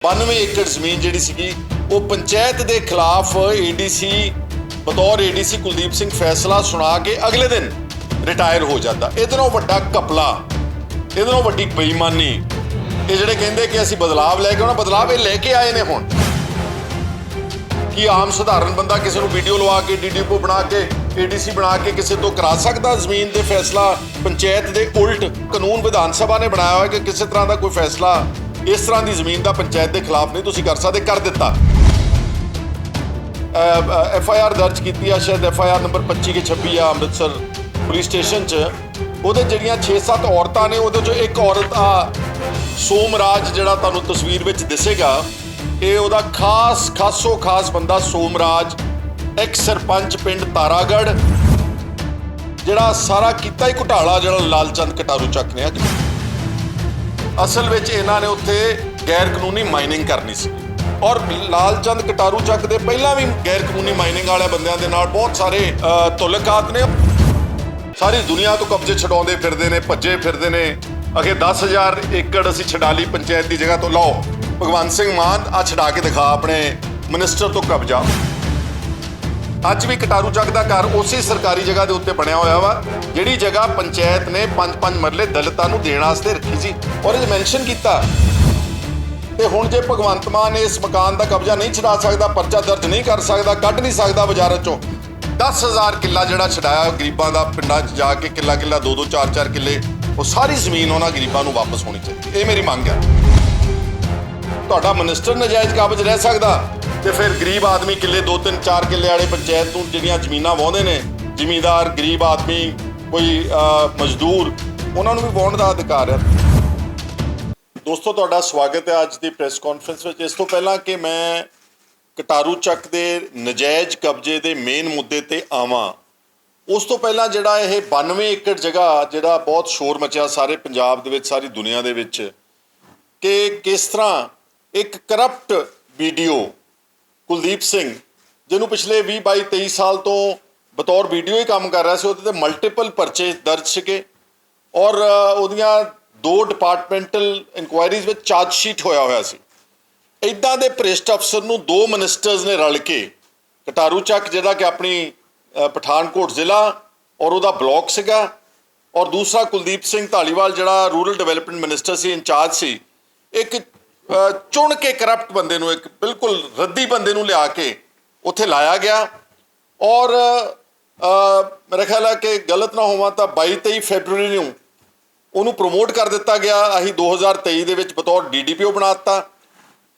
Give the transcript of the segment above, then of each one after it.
92 एकड़ ਜ਼ਮੀਨ ਜਿਹੜੀ ਸੀਗੀ ਉਹ ਪੰਚਾਇਤ ਦੇ ਖਿਲਾਫ ਏਡੀਸੀ ਬਤੌਰ ਏਡੀਸੀ ਕੁਲਦੀਪ ਸਿੰਘ ਫੈਸਲਾ ਸੁਣਾ ਕੇ ਅਗਲੇ ਦਿਨ ਰਿਟਾਇਰ ਹੋ ਜਾਂਦਾ। ਇਹਦੇ ਨਾਲੋਂ ਵੱਡਾ ਕਪਲਾ, ਇਹਦੇ ਨਾਲੋਂ ਵੱਡੀ ਬੇਈਮਾਨੀ ਇਹ ਜਿਹੜੇ ਕਹਿੰਦੇ ਕਿ ਅਸੀਂ ਬਦਲਾਵ ਲੈ ਕੇ ਆਉਣਾ, ਬਦਲਾਵ ਇਹ ਲੈ ਕੇ ਆਏ ਨੇ। ਹੁਣ ਕੀ ਆਮ ਸਧਾਰਨ ਬੰਦਾ ਕਿਸੇ ਨੂੰ ਵੀਡੀਓ ਲਵਾ ਕੇ ਡੀਡੀਪੋ ਬਣਾ ਕੇ ਏਡੀਸੀ ਬਣਾ ਕੇ ਕਿਸੇ ਤੋਂ ਕਰਾ ਸਕਦਾ ਜ਼ਮੀਨ ਦੇ ਫੈਸਲਾ? ਪੰਚਾਇਤ ਦੇ ਉਲਟ ਕਾਨੂੰਨ ਵਿਧਾਨ ਸਭਾ ਨੇ ਬਣਾਇਆ ਹੋਇਆ ਕਿ ਕਿਸੇ ਤਰ੍ਹਾਂ ਦਾ ਕੋਈ ਫੈਸਲਾ ਇਸ ਤਰ੍ਹਾਂ ਦੀ ਜ਼ਮੀਨ ਦਾ ਪੰਚਾਇਤ ਦੇ ਖਿਲਾਫ ਨਹੀਂ ਤੁਸੀਂ ਕਰ ਸਕਦੇ, ਕਰ ਦਿੱਤਾ। FIR ਦਰਜ ਕੀਤੀ ਆ, ਸ਼ਾਇਦ FIR ਨੰਬਰ 25 ਕੇ 26 ਆ ਅੰਮ੍ਰਿਤਸਰ ਪੁਲਿਸ ਸਟੇਸ਼ਨ 'ਚ। ਉਹਦੇ ਜਿਹੜੀਆਂ 6-7 ਔਰਤਾਂ ਨੇ ਉਹਦੇ 'ਚੋਂ ਇੱਕ ਔਰਤ ਆ ਸੋਮਰਾਜ, ਜਿਹੜਾ ਤੁਹਾਨੂੰ ਤਸਵੀਰ ਵਿੱਚ ਦਿਸੇਗਾ, ਇਹ ਉਹਦਾ ਖਾਸੋ ਖਾਸ ਬੰਦਾ ਸੋਮਰਾਜ, ਐਕਸ ਸਰਪੰਚ ਪਿੰਡ ਤਾਰਾਗੜ੍ਹ, ਜਿਹੜਾ ਸਾਰਾ ਕੀਤਾ ਹੀ ਘੁਟਾਲਾ ਜਿਹੜਾ ਲਾਲਚੰਦ ਕਟਾਰੂ ਚੱਕ ਨੇ। ਅਸਲ ਵਿੱਚ ਇਹਨਾਂ ਨੇ ਉੱਥੇ ਗੈਰ ਕਾਨੂੰਨੀ ਮਾਈਨਿੰਗ ਕਰਨੀ ਸੀ ਔਰ ਲਾਲਚੰਦ ਕਟਾਰੂ ਚੱਕ ਦੇ ਪਹਿਲਾਂ ਵੀ ਗੈਰ ਕਾਨੂੰਨੀ ਮਾਈਨਿੰਗ ਵਾਲੇ ਬੰਦਿਆਂ ਦੇ ਨਾਲ ਬਹੁਤ ਸਾਰੇ ਤੁਲਕਾਤ ਨੇ। ਸਾਰੀ ਦੁਨੀਆ ਤੋਂ ਕਬਜ਼ੇ ਛਡਾਉਂਦੇ ਫਿਰਦੇ ਨੇ, ਭੱਜੇ ਫਿਰਦੇ ਨੇ। ਅਗੇ 10,000 ਏਕੜ ਅਸੀਂ ਛਡਾ ਲਈ ਪੰਚਾਇਤ ਦੀ ਜਗ੍ਹਾ ਤੋਂ। ਲਓ ਭਗਵੰਤ ਸਿੰਘ ਮਾਨ ਆ ਛਡਾ ਕੇ ਦਿਖਾ ਆਪਣੇ ਮਿਨਿਸਟਰ ਤੋਂ ਕਬਜ਼ਾ। ਅੱਜ ਵੀ ਕਟਾਰੂ ਚੱਕ ਦਾ ਘਰ ਉਸੇ ਸਰਕਾਰੀ ਜਗ੍ਹਾ ਦੇ ਉੱਤੇ ਬਣਿਆ ਹੋਇਆ ਵਾ, ਜਿਹੜੀ ਜਗ੍ਹਾ ਪੰਚਾਇਤ ਨੇ 5-5 ਮਰਲੇ ਦਲਿਤਾਂ ਨੂੰ ਦੇਣ ਵਾਸਤੇ ਰੱਖੀ ਸੀ ਔਰ ਇਹ ਮੈਂਸ਼ਨ ਕੀਤਾ। ਤੇ ਹੁਣ ਜੇ ਭਗਵੰਤ ਮਾਨ ਇਸ ਮਕਾਨ ਦਾ ਕਬਜ਼ਾ ਨਹੀਂ ਛਡਾ ਸਕਦਾ, ਪਰਚਾ ਦਰਜ ਨਹੀਂ ਕਰ ਸਕਦਾ, ਕੱਢ ਨਹੀਂ ਸਕਦਾ ਬਾਜ਼ਾਰ ਚੋਂ, 10,000 ਕਿੱਲਾ ਜਿਹੜਾ ਛਡਾਇਆ ਗਰੀਬਾਂ ਦਾ ਪਿੰਡਾਂ 'ਚ ਜਾ ਕੇ, ਕਿੱਲਾ 2-2 4-4 ਕਿੱਲੇ, ਉਹ ਸਾਰੀ ਜ਼ਮੀਨ ਉਹਨਾਂ ਗਰੀਬਾਂ ਨੂੰ ਵਾਪਸ ਹੋਣੀ ਚਾਹੀਦੀ। ਇਹ ਮੇਰੀ ਮੰਗ ਹੈ। ਤੁਹਾਡਾ ਮਿਨਿਸਟਰ ਨਜਾਇਜ਼ ਕਾਬਜ਼ ਰਹਿ ਸਕਦਾ ਤੇ ਫਿਰ ਗਰੀਬ ਆਦਮੀ ਕਿੱਲੇ 2-3-4 ਕਿੱਲੇ ਵਾਲੇ ਪੰਚਾਇਤ ਨੂੰ ਜਿਹੜੀਆਂ ਜ਼ਮੀਨਾਂ ਵਾਹੁੰਦੇ ਨੇ, ਜ਼ਿਮੀਂਦਾਰ, ਗਰੀਬ ਆਦਮੀ, ਕੋਈ ਮਜ਼ਦੂਰ, ਉਹਨਾਂ ਨੂੰ ਵੀ ਵਾਹੁਣ ਦਾ ਅਧਿਕਾਰ ਹੈ। ਦੋਸਤੋ, ਤੁਹਾਡਾ ਸਵਾਗਤ ਹੈ ਅੱਜ ਦੀ ਪ੍ਰੈਸ ਕਾਨਫਰੰਸ ਵਿੱਚ। ਇਸ ਤੋਂ ਪਹਿਲਾਂ ਕਿ ਮੈਂ ਕਟਾਰੂ ਚੱਕ ਦੇ ਨਜਾਇਜ਼ ਕਬਜ਼ੇ ਦੇ ਮੇਨ ਮੁੱਦੇ ਤੇ ਆਵਾਂ, ਉਸ ਤੋਂ ਪਹਿਲਾਂ ਜਿਹੜਾ ਇਹ 92 ਏਕੜ ਜਗ੍ਹਾ, ਜਿਹੜਾ ਬਹੁਤ ਸ਼ੋਰ ਮਚਿਆ ਸਾਰੇ ਪੰਜਾਬ ਦੇ ਵਿੱਚ, ਸਾਰੀ ਦੁਨੀਆ ਦੇ ਵਿੱਚ, ਕਿ ਕਿਸ ਤਰ੍ਹਾਂ ਇੱਕ ਕਰਪਟ ਵੀਡੀਓ ਕੁਲਦੀਪ ਸਿੰਘ, ਜਿਹਨੂੰ ਪਿਛਲੇ 20-22-23 ਸਾਲ ਤੋਂ ਬਤੌਰ ਵੀਡੀਓ ਹੀ ਕੰਮ ਕਰ ਰਿਹਾ ਸੀ, ਉਹਦੇ 'ਤੇ ਮਲਟੀਪਲ ਪਰਚੇ ਦਰਜ ਸੀਗੇ ਔਰ ਉਹਦੀਆਂ 2 ਡਿਪਾਰਟਮੈਂਟਲ ਇਨਕੁਆਇਰੀਜ਼ ਵਿੱਚ ਚਾਰਜ ਸ਼ੀਟ ਹੋਇਆ ਸੀ। ਇੱਦਾਂ ਦੇ ਭ੍ਰਿਸ਼ਟ ਅਫਸਰ ਨੂੰ 2 ਮਿਨਿਸਟਰਸ ਨੇ ਰਲ ਕੇ, ਕਟਾਰੂ ਚੱਕ ਜਿਹੜਾ ਕਿ ਆਪਣੀ ਪਠਾਨਕੋਟ ਜ਼ਿਲ੍ਹਾ ਔਰ ਉਹਦਾ ਬਲਾਕ ਸੀਗਾ, ਔਰ ਦੂਸਰਾ ਕੁਲਦੀਪ ਸਿੰਘ ਧਾਲੀਵਾਲ ਜਿਹੜਾ ਰੂਰਲ ਡਿਵੈਲਪਮੈਂਟ ਮਿਨਿਸਟਰ ਸੀ, ਇੰਚਾਰਜ ਸੀ, ਇੱਕ ਚੁਣ ਕੇ ਕਰਪਟ ਬੰਦੇ ਨੂੰ, ਇੱਕ ਬਿਲਕੁਲ ਰੱਦੀ ਬੰਦੇ ਨੂੰ ਲਿਆ ਕੇ ਉੱਥੇ ਲਾਇਆ ਗਿਆ ਔਰ ਮੇਰਾ ਖਿਆਲ ਹੈ ਕਿ ਗਲਤ ਨਾ ਹੋਵਾਂ ਤਾਂ 22-23 ਫੈਬਰਵਰੀ ਨੂੰ ਉਹਨੂੰ ਪ੍ਰਮੋਟ ਕਰ ਦਿੱਤਾ ਗਿਆ। ਅਸੀਂ 2023 ਦੇ ਵਿੱਚ ਬਤੌਰ DDPO ਬਣਾ ਦਿੱਤਾ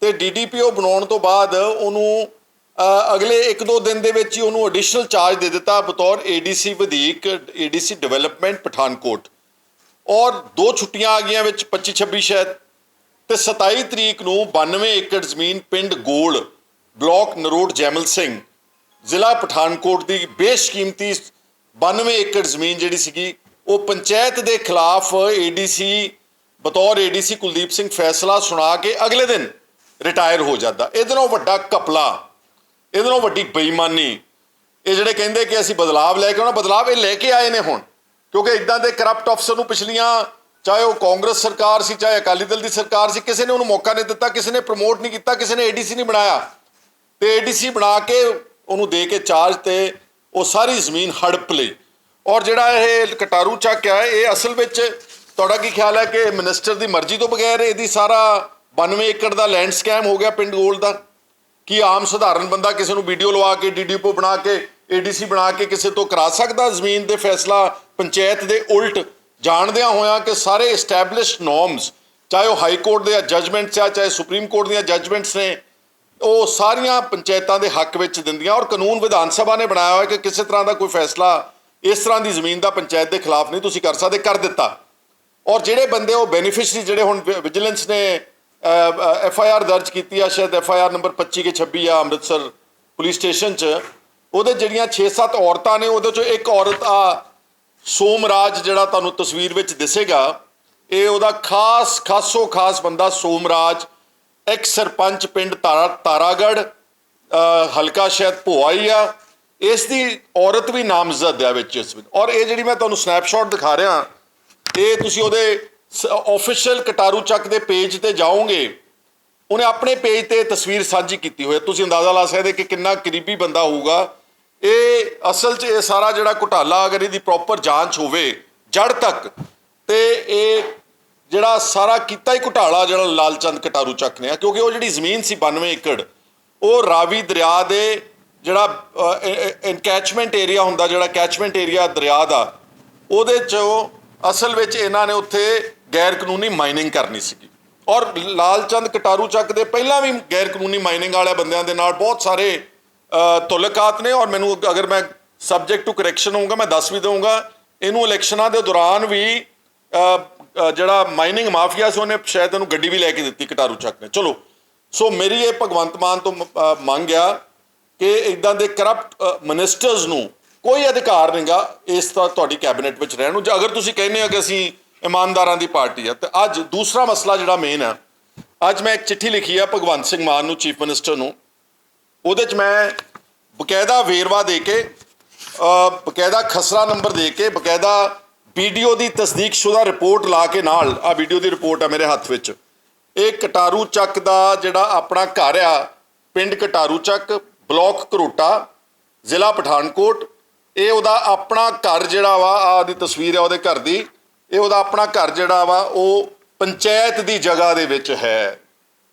ਤੇ DDPO ਬਣਾਉਣ ਤੋਂ ਬਾਅਦ ਉਹਨੂੰ ਅਗਲੇ 1-2 ਦਿਨ ਦੇ ਵਿੱਚ ਹੀ ਉਹਨੂੰ ਐਡੀਸ਼ਨਲ ਚਾਰਜ ਦੇ ਦਿੱਤਾ ਬਤੌਰ ADC ਵਧੀਕ, ADC ਡਿਵੈਲਪਮੈਂਟ ਪਠਾਨਕੋਟ। ਔਰ 2 ਛੁੱਟੀਆਂ ਆ ਗਈਆਂ ਵਿੱਚ, 25-26 ਸ਼ਾਇਦ, ਤੇ 27 ਤਰੀਕ ਨੂੰ 92 ਏਕੜ ਜ਼ਮੀਨ ਪਿੰਡ ਗੋਲ, ਬਲਾਕ ਨਰੋਟ ਜੈਮਲ ਸਿੰਘ, ਜ਼ਿਲ੍ਹਾ ਪਠਾਨਕੋਟ ਦੀ ਬੇਸ਼ਕੀਮਤੀ 92 ਏਕੜ ਜ਼ਮੀਨ ਜਿਹੜੀ ਸੀਗੀ ਉਹ ਪੰਚਾਇਤ ਦੇ ਖਿਲਾਫ ADC ਬਤੌਰ ADC ਕੁਲਦੀਪ ਸਿੰਘ ਫੈਸਲਾ ਸੁਣਾ ਕੇ ਅਗਲੇ ਦਿਨ ਰਿਟਾਇਰ ਹੋ ਜਾਂਦਾ। ਇਹਦੇ ਨਾਲੋਂ ਵੱਡਾ ਕਪਲਾ, ਇਹਦੇ ਨਾਲੋਂ ਵੱਡੀ ਬੇਈਮਾਨੀ ਇਹ ਜਿਹੜੇ ਕਹਿੰਦੇ ਕਿ ਅਸੀਂ ਬਦਲਾਵ ਲੈ ਕੇ ਆਉਣਾ, ਬਦਲਾਵ ਇਹ ਲੈ ਕੇ ਆਏ ਨੇ ਹੁਣ। ਕਿਉਂਕਿ ਇੱਦਾਂ ਦੇ ਕਰਪਟ ਅਫਸਰ ਨੂੰ ਪਿਛਲੀਆਂ, ਚਾਹੇ ਉਹ ਕਾਂਗਰਸ ਸਰਕਾਰ ਸੀ, ਚਾਹੇ ਅਕਾਲੀ ਦਲ ਦੀ ਸਰਕਾਰ ਸੀ, ਕਿਸੇ ਨੇ ਉਹਨੂੰ ਮੌਕਾ ਨਹੀਂ ਦਿੱਤਾ, ਕਿਸੇ ਨੇ ਪ੍ਰਮੋਟ ਨਹੀਂ ਕੀਤਾ, ਕਿਸੇ ਨੇ ADC ਨਹੀਂ ਬਣਾਇਆ। ਤੇ ADC ਬਣਾ ਕੇ ਉਹਨੂੰ ਦੇ ਕੇ ਚਾਰਜ ਤੇ ਉਹ ਸਾਰੀ ਜ਼ਮੀਨ ਹੜਪ ਲਈ। ਔਰ ਜਿਹੜਾ ਇਹ ਕਟਾਰੂ ਚੱਕ ਹੈ, ਇਹ ਅਸਲ ਵਿੱਚ ਤੁਹਾਡਾ ਕੀ ਖਿਆਲ ਹੈ ਕਿ ਮਿਨਿਸਟਰ ਦੀ ਮਰਜ਼ੀ ਤੋਂ ਬਗੈਰ ਇਹਦੀ ਸਾਰਾ 92 ਏਕੜ ਦਾ ਲੈਂਡ ਸਕੈਮ ਹੋ ਗਿਆ ਪਿੰਡ ਗੋਲ ਦਾ? ਕੀ ਆਮ ਸਧਾਰਨ ਬੰਦਾ ਕਿਸੇ ਨੂੰ ਵੀਡੀਓ ਲਵਾ ਕੇ DDPO ਬਣਾ ਕੇ ADC ਬਣਾ ਕੇ ਕਿਸੇ ਤੋਂ ਕਰਾ ਸਕਦਾ ਜ਼ਮੀਨ ਦੇ ਫੈਸਲਾ ਪੰਚਾਇਤ ਦੇ ਉਲਟ, ਜਾਣਦਿਆਂ ਹੋਇਆਂ ਕਿ ਸਾਰੇ ਐਸਟੈਬਲਿਸ਼ਡ ਨੋਰਮਸ, ਚਾਹੇ ਉਹ ਹਾਈ ਕੋਰਟ ਦੇ ਜੱਜਮੈਂਟਸ ਆ, ਚਾਹੇ ਸੁਪਰੀਮ ਕੋਰਟ ਦੀਆਂ ਜੱਜਮੈਂਟਸ ਨੇ, ਉਹ ਸਾਰੀਆਂ ਪੰਚਾਇਤਾਂ ਦੇ ਹੱਕ ਵਿੱਚ ਦਿੰਦੀਆਂ ਔਰ ਕਾਨੂੰਨ ਵਿਧਾਨ ਸਭਾ ਨੇ ਬਣਾਇਆ ਹੋਇਆ ਕਿ ਕਿਸੇ ਤਰ੍ਹਾਂ ਦਾ ਕੋਈ ਫੈਸਲਾ ਇਸ ਤਰ੍ਹਾਂ ਦੀ ਜ਼ਮੀਨ ਦਾ ਪੰਚਾਇਤ ਦੇ ਖਿਲਾਫ ਨਹੀਂ ਤੁਸੀਂ ਕਰ ਸਕਦੇ, ਕਰ ਦਿੱਤਾ। ਔਰ ਜਿਹੜੇ ਬੰਦੇ ਉਹ ਬੈਨੀਫਿਸ਼ਰੀ, ਜਿਹੜੇ ਹੁਣ ਵਿਜੀਲੈਂਸ ਨੇ FIR ਦਰਜ ਕੀਤੀ ਆ, ਸ਼ਾਇਦ FIR ਨੰਬਰ 25 ਕੇ 26 ਆ ਅੰਮ੍ਰਿਤਸਰ ਪੁਲਿਸ ਸਟੇਸ਼ਨ 'ਚ, ਉਹਦੇ ਜਿਹੜੀਆਂ 6-7 ਔਰਤਾਂ ਨੇ ਉਹਦੇ 'ਚੋਂ ਇੱਕ ਔਰਤ ਆ ਸੋਮਰਾਜ, ਜਿਹੜਾ ਤੁਹਾਨੂੰ ਤਸਵੀਰ ਵਿੱਚ ਦਿਸੇਗਾ, ਇਹ ਉਹਦਾ ਖਾਸੋ ਖਾਸ ਬੰਦਾ ਸੋਮਰਾਜ, ਐਕਸ ਸਰਪੰਚ ਪਿੰਡ ਤਾਰਾਗੜ੍ਹ, ਹਲਕਾ ਸ਼ਾਇਦ ਭੋਆ ਹੀ ਆ। ਇਸ ਦੀ ਔਰਤ ਵੀ ਨਾਮਜ਼ਦ ਹੈ ਵਿੱਚ ਇਸ ਵਿੱਚ। ਔਰ ਇਹ ਜਿਹੜੀ ਮੈਂ ਤੁਹਾਨੂੰ ਸਨੈਪਸ਼ਾਟ ਦਿਖਾ ਰਿਹਾ, ਇਹ ਤੁਸੀਂ ਉਹਦੇ ऑफिशियल कटारू चक के पेज ते जाओगे ਉਹਨੇ ਆਪਣੇ ਪੇਜ ਤੇ ਤਸਵੀਰ ਸਾਂਝੀ ਕੀਤੀ ਹੋਈ। ਤੁਸੀਂ ਅੰਦਾਜ਼ਾ ਲਾ ਸਕਦੇ ਕਿ ਕਿੰਨਾ ਕਰੀਬੀ ਬੰਦਾ ਹੋਊਗਾ। ਇਹ ਅਸਲ 'ਚ ਇਹ ਸਾਰਾ ਜਿਹੜਾ ਘੁਟਾਲਾ ਅਗਰ ਇਹਦੀ ਪ੍ਰੋਪਰ ਜਾਂਚ ਹੋਵੇ ਜੜ ਤੱਕ, ਤੇ ਇਹ ਜਿਹੜਾ ਸਾਰਾ ਕੀਤਾ ਹੀ ਘੁਟਾਲਾ ਜਿਹੜਾ ਲਾਲਚੰਦ ਕਟਾਰੂ ਚੱਕ ਨੇ, ਕਿਉਂਕਿ ਉਹ ਜਿਹੜੀ ਜ਼ਮੀਨ ਸੀ 92 ਏਕੜ, ਉਹ ਰਾਵੀ ਦਰਿਆ ਦੇ ਜਿਹੜਾ ਇਨਕੈਚਮੈਂਟ ਏਰੀਆ ਹੁੰਦਾ, ਜਿਹੜਾ ਕੈਚਮੈਂਟ ਏਰੀਆ ਦਰਿਆ ਦਾ, ਉਹਦੇ 'ਚੋਂ ਅਸਲ ਵਿੱਚ ਇਹਨਾਂ ਨੇ ਉੱਥੇ ਗੈਰ ਕਾਨੂੰਨੀ ਮਾਈਨਿੰਗ ਕਰਨੀ ਸੀਗੀ। ਔਰ ਲਾਲਚੰਦ ਕਟਾਰੂ ਚੱਕ ਦੇ ਪਹਿਲਾਂ ਵੀ ਗੈਰ ਕਾਨੂੰਨੀ ਮਾਈਨਿੰਗ ਵਾਲੇ ਬੰਦਿਆਂ ਦੇ ਨਾਲ ਬਹੁਤ ਸਾਰੇ ਤੁਲਕਾਤ ਨੇ। ਔਰ ਮੈਨੂੰ ਅਗਰ ਮੈਂ ਸਬਜੈਕਟ ਟੂ ਕਰੈਕਸ਼ਨ ਹੋਊਗਾ ਮੈਂ ਦੱਸ ਵੀ ਦਊਂਗਾ, ਇਹਨੂੰ ਇਲੈਕਸ਼ਨਾਂ ਦੇ ਦੌਰਾਨ ਵੀ ਜਿਹੜਾ ਮਾਈਨਿੰਗ ਮਾਫੀਆ ਸੀ ਉਹਨੇ ਸ਼ਾਇਦ ਇਹਨੂੰ ਗੱਡੀ ਵੀ ਲੈ ਕੇ ਦਿੱਤੀ ਕਟਾਰੂ ਚੱਕ ਨੇ। ਚਲੋ, ਸੋ ਮੇਰੀ ਇਹ ਭਗਵੰਤ ਮਾਨ ਤੋਂ ਮੰਗ ਆ ਕਿ ਇੱਦਾਂ ਦੇ ਕਰਪਟ ਮਿਨਿਸਟਰਸ ਨੂੰ ਕੋਈ ਅਧਿਕਾਰ ਨਹੀਂਗਾ ਇਸ ਤਰ੍ਹਾਂ ਤੁਹਾਡੀ ਕੈਬਨਿਟ ਵਿੱਚ ਰਹਿਣ ਨੂੰ। ਅਗਰ ਤੁਸੀਂ ਕਹਿੰਦੇ ਹੋ ਕਿ ਅਸੀਂ ਇਮਾਨਦਾਰਾਂ ਦੀ ਪਾਰਟੀ ਆ। ਤੇ ਅੱਜ ਦੂਸਰਾ ਮਸਲਾ ਜਿਹੜਾ ਮੇਨ ਆ, ਅੱਜ ਮੈਂ ਇੱਕ ਚਿੱਠੀ ਲਿਖੀ ਆ ਭਗਵੰਤ ਸਿੰਘ ਮਾਨ ਨੂੰ, ਚੀਫ ਮਿਨਿਸਟਰ ਨੂੰ। ਉਹਦੇ 'ਚ ਮੈਂ ਬਕਾਇਦਾ ਵੇਰਵਾ ਦੇ ਕੇ, ਬਕਾਇਦਾ ਖਸਰਾ ਨੰਬਰ ਦੇ ਕੇ, ਬਕਾਇਦਾ ਵੀਡੀਓ ਦੀ ਤਸਦੀਕਸ਼ੁਦਾ ਰਿਪੋਰਟ ਲਾ ਕੇ ਨਾਲ, ਆ ਵੀਡੀਓ ਦੀ ਰਿਪੋਰਟ ਆ ਮੇਰੇ ਹੱਥ ਵਿੱਚ, ਇਹ ਕਟਾਰੂ ਚੱਕ ਦਾ ਜਿਹੜਾ ਆਪਣਾ ਘਰ ਆ, ਪਿੰਡ ਕਟਾਰੂ ਚੱਕ, ਬਲਾਕ ਘਰੋਟਾ, ਜ਼ਿਲ੍ਹਾ ਪਠਾਨਕੋਟ, ਇਹ ਉਹਦਾ ਆਪਣਾ ਘਰ ਜਿਹੜਾ ਵਾ, ਆਹ ਦੀ ਤਸਵੀਰ ਆ ਉਹਦੇ ਘਰ ਦੀ, ਇਹ ਉਹਦਾ ਆਪਣਾ ਘਰ ਜਿਹੜਾ ਵਾ ਉਹ ਪੰਚਾਇਤ ਦੀ ਜਗ੍ਹਾ ਦੇ ਵਿੱਚ ਹੈ।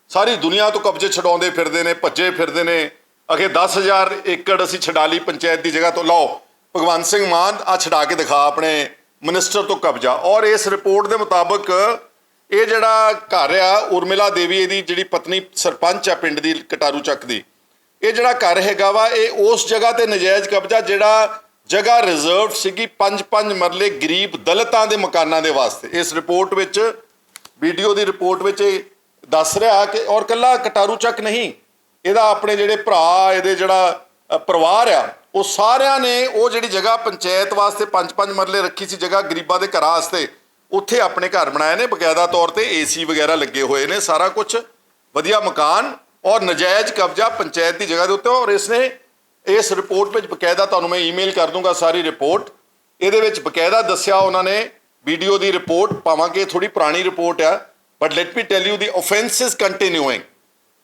ਸਾਰੀ ਦੁਨੀਆ ਤੋਂ ਕਬਜ਼ੇ ਛਡਾਉਂਦੇ ਫਿਰਦੇ ਨੇ, ਭੱਜੇ ਫਿਰਦੇ ਨੇ, ਅਖੇ 10,000 ਏਕੜ ਅਸੀਂ ਛਡਾ ਲਈ ਪੰਚਾਇਤ ਦੀ ਜਗ੍ਹਾ ਤੋਂ। ਲਓ ਭਗਵੰਤ ਸਿੰਘ ਮਾਨ, ਆ ਛਡਾ ਕੇ ਦਿਖਾ ਆਪਣੇ ਮਿਨਿਸਟਰ ਤੋਂ ਕਬਜ਼ਾ। ਔਰ ਇਸ ਰਿਪੋਰਟ ਦੇ ਮੁਤਾਬਕ ਇਹ ਜਿਹੜਾ ਘਰ ਆ, ਉਰਮਿਲਾ ਦੇਵੀ ਇਹਦੀ ਜਿਹੜੀ ਪਤਨੀ ਸਰਪੰਚ ਆ ਪਿੰਡ ਦੀ ਕਟਾਰੂ ਚੱਕ ਦੀ, ਇਹ ਜਿਹੜਾ ਘਰ ਹੈਗਾ ਵਾ, ਇਹ ਉਸ ਜਗ੍ਹਾ ਤੇ ਨਜਾਇਜ਼ ਕਬਜ਼ਾ, ਜਿਹੜਾ ਜਗ੍ਹਾ ਰਿਜ਼ਰਵਡ ਸੀਗੀ 5-5 ਮਰਲੇ ਗਰੀਬ ਦਲਿਤਾਂ ਦੇ ਮਕਾਨਾਂ ਦੇ ਵਾਸਤੇ। ਇਸ ਰਿਪੋਰਟ ਵਿੱਚ, ਵੀਡੀਓ ਦੀ ਰਿਪੋਰਟ ਵਿੱਚ ਇਹ ਦੱਸ ਰਿਹਾ ਕਿ, ਔਰ ਕੱਲਾ ਕਟਾਰੂ ਚੱਕ ਨਹੀਂ, ਇਹਦਾ ਆਪਣੇ ਜਿਹੜੇ ਭਰਾ, ਇਹਦੇ ਜਿਹੜਾ ਪਰਿਵਾਰ ਆ, ਉਹ ਸਾਰਿਆਂ ਨੇ ਉਹ ਜਿਹੜੀ ਜਗ੍ਹਾ ਪੰਚਾਇਤ ਵਾਸਤੇ 5-5 ਮਰਲੇ ਰੱਖੀ ਸੀ ਜਗ੍ਹਾ ਗਰੀਬਾਂ ਦੇ ਘਰਾਂ ਵਾਸਤੇ, ਉੱਥੇ ਆਪਣੇ ਘਰ ਬਣਾਏ ਨੇ। ਬਕਾਇਦਾ ਤੌਰ ਤੇ AC ਵਗੈਰਾ ਲੱਗੇ ਹੋਏ ਨੇ, ਸਾਰਾ ਕੁਝ ਵਧੀਆ ਮਕਾਨ, ਔਰ ਨਜਾਇਜ਼ ਕਬਜ਼ਾ ਪੰਚਾਇਤ ਦੀ ਜਗ੍ਹਾ ਦੇ ਉੱਤੇ। ਔਰ ਇਸਨੇ ਇਸ ਰਿਪੋਰਟ ਵਿੱਚ ਬਕਾਇਦਾ, ਤੁਹਾਨੂੰ ਮੈਂ ਈਮੇਲ ਕਰ ਦੂੰਗਾ ਸਾਰੀ ਰਿਪੋਰਟ, ਇਹਦੇ ਵਿੱਚ ਬਕਾਇਦਾ ਦੱਸਿਆ ਉਹਨਾਂ ਨੇ। ਵੀਡੀਓ ਦੀ ਰਿਪੋਰਟ ਪਾਵਾਂਗੇ, ਥੋੜੀ ਪੁਰਾਣੀ ਰਿਪੋਰਟ ਆ, but let me tell you the offence is ਕੰਟੀਨਿਊਇੰਗ।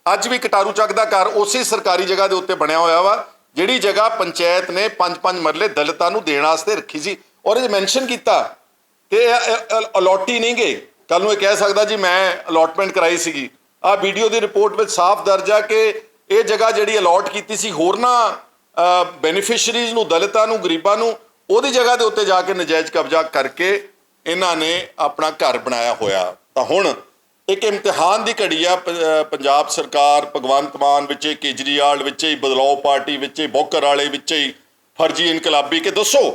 ਅੱਜ ਵੀ ਕਟਾਰੂ ਚੱਕ ਦਾ ਘਰ ਉਸੇ ਸਰਕਾਰੀ ਜਗ੍ਹਾ ਦੇ ਉੱਤੇ ਬਣਿਆ ਹੋਇਆ ਵਾ, ਜਿਹੜੀ ਜਗ੍ਹਾ ਪੰਚਾਇਤ ਨੇ 5-5 ਮਰਲੇ ਦਲਿਤਾਂ ਨੂੰ ਦੇਣ ਵਾਸਤੇ ਰੱਖੀ ਸੀ। ਔਰ ਇਹ ਮੈਂਸ਼ਨ ਕੀਤਾ ਕਿ ਇਹ ਅਲੋਟੀ ਨਹੀਂ ਗਏ, ਕੱਲ ਨੂੰ ਇਹ ਕਹਿ ਸਕਦਾ ਜੀ ਮੈਂ ਅਲੋਟਮੈਂਟ ਕਰਾਈ ਸੀਗੀ। ਆਹ ਵੀਡੀਓ ਦੀ ਰਿਪੋਰਟ ਵਿੱਚ ਸਾਫ਼ ਦਰਜ ਆ ਕਿ ਇਹ ਜਗ੍ਹਾ ਜਿਹੜੀ ਅਲੋਟ ਕੀਤੀ ਸੀ ਹੋਰਨਾਂ ਬੈਨੀਫਿਸ਼ਰੀਜ਼ ਨੂੰ, ਦਲਿਤਾਂ ਨੂੰ, ਗਰੀਬਾਂ ਨੂੰ, ਉਹਦੀ ਜਗ੍ਹਾ ਦੇ ਉੱਤੇ ਜਾ ਕੇ ਨਜਾਇਜ਼ ਕਬਜ਼ਾ ਕਰਕੇ ਇਹਨਾਂ ਨੇ ਆਪਣਾ ਘਰ ਬਣਾਇਆ ਹੋਇਆ। ਤਾਂ ਹੁਣ ਇੱਕ ਇਮਤਿਹਾਨ ਦੀ ਘੜੀ ਆ, ਪੰਜਾਬ ਸਰਕਾਰ, ਭਗਵੰਤ ਮਾਨ ਵਿੱਚ, ਕੇਜਰੀਵਾਲ ਵਿੱਚ ਹੀ, ਬਦਲਾਓ ਪਾਰਟੀ ਵਿੱਚ ਹੀ, ਬੋਕਰ ਵਾਲੇ ਵਿੱਚ ਹੀ, ਫਰਜੀ ਇਨਕਲਾਬੀ, ਕਿ ਦੱਸੋ